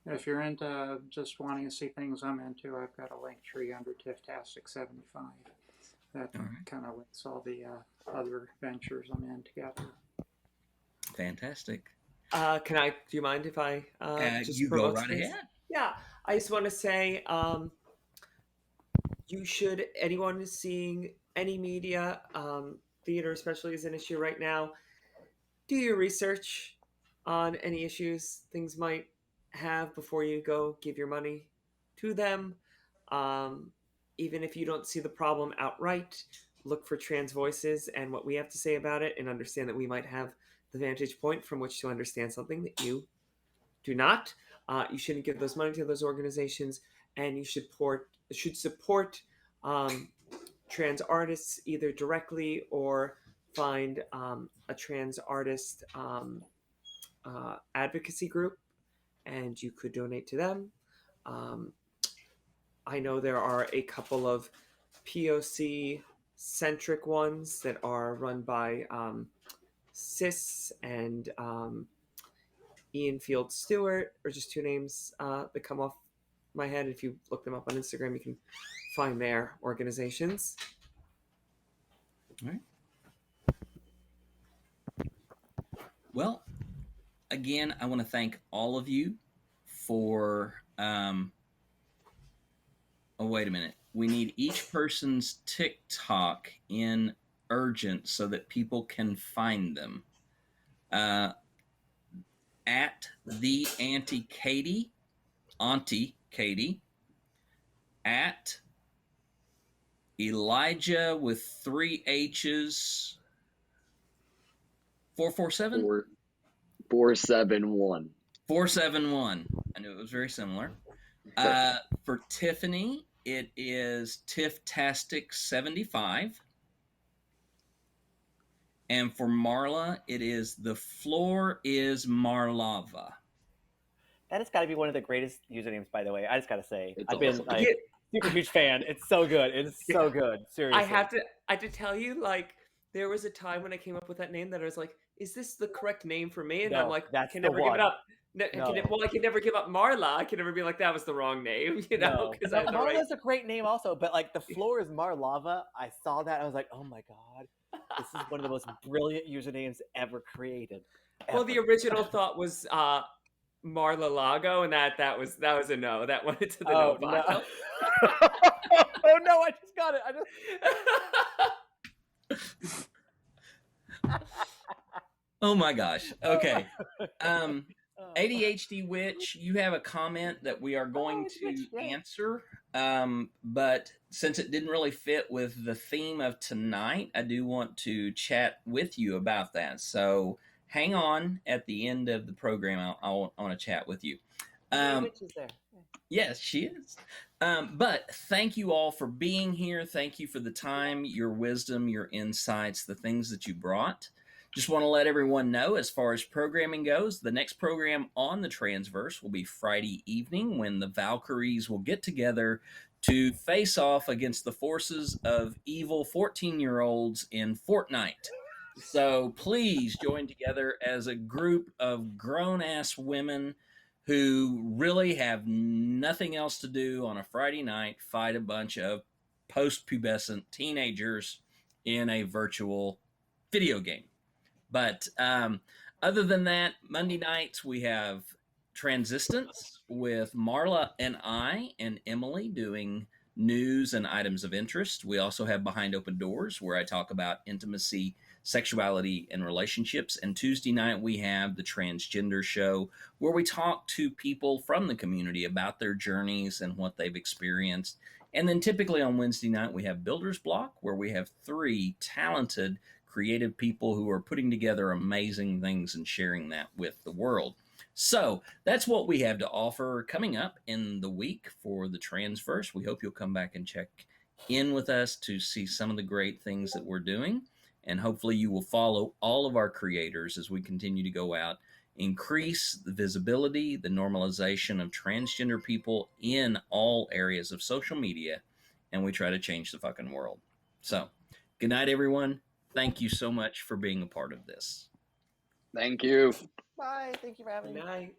If you're into just wanting to see things I'm into, I've got a link tree under TIFTastic 75 that kind of links all the other ventures I'm in together. Fantastic. Do you mind if I just you go right space? ahead. Yeah, I just want to say, anyone seeing any media, theater especially is an issue right now, do your research on any issues things might have before you go give your money to them. Um, Even if you don't see the problem outright, look for trans voices and what we have to say about it, and understand that we might have the vantage point from which to understand something that you do not. You shouldn't give those money to those organizations, and you should support trans artists either directly or find a trans artist advocacy group, and you could donate to them. Um, I know there are a couple of POC centric ones that are run by Sis and Ian Field Stewart, or just two names that come off my head. If you look them up on Instagram, you can find their organizations. All right. Well, again, I want to thank all of you for. Oh, wait a minute. We need each person's TikTok in urgent so that people can find them. At the Auntie Katie, at Elijah with 3 H's, 447? 471. 471. I knew it was very similar. For Tiffany, it is TIFTastic 75. And for Marla, it is The Floor is Marlava. That has got to be one of the greatest usernames, by the way. I just got to say, I've awesome. been like super huge fan. It's so good. It's so good. Seriously. I have to tell you, like, there was a time when I came up with that name that I was like, is this the correct name for me? And No, I'm like, that's I can the never give it one. up. No. I can never give up Marla. I can never be like, that was the wrong name, you know? Because Marla's a great name also, but like The Floor is Marlava. I saw that. I was like, oh my God. This is one of the most brilliant usernames ever created. Well, the original thought was Marla Lago, and that was a no. That went into the no pile. No. Oh no! I just got it. Oh my gosh. Okay. ADHD Witch, you have a comment that we are going to answer. But since it didn't really fit with the theme of tonight, I do want to chat with you about that. So hang on at the end of the program. I want to chat with you. Witch is there. Yes, she is. But thank you all for being here. Thank you for the time, your wisdom, your insights, the things that you brought. Just want to let everyone know, as far as programming goes, the next program on the Transverse will be Friday evening, when the Valkyries will get together to face off against the forces of evil 14-year-olds in Fortnite. So please join together as a group of grown-ass women who really have nothing else to do on a Friday night, fight a bunch of post-pubescent teenagers in a virtual video game. But other than that, Monday nights we have Transistence with Marla and I and Emily doing news and items of interest. We also have Behind Open Doors, where I talk about intimacy, sexuality, and relationships. And Tuesday night we have the Transgender Show, where we talk to people from the community about their journeys and what they've experienced. And then typically on Wednesday night we have Builder's Block, where we have 3 talented creative people who are putting together amazing things and sharing that with the world. So that's what we have to offer coming up in the week for the Transverse. We hope you'll come back and check in with us to see some of the great things that we're doing. And hopefully you will follow all of our creators as we continue to go out, increase the visibility, the normalization of transgender people in all areas of social media, and we try to change the fucking world. So, good night, everyone. Thank you so much for being a part of this. Thank you. Bye. Thank you for having Good me. night.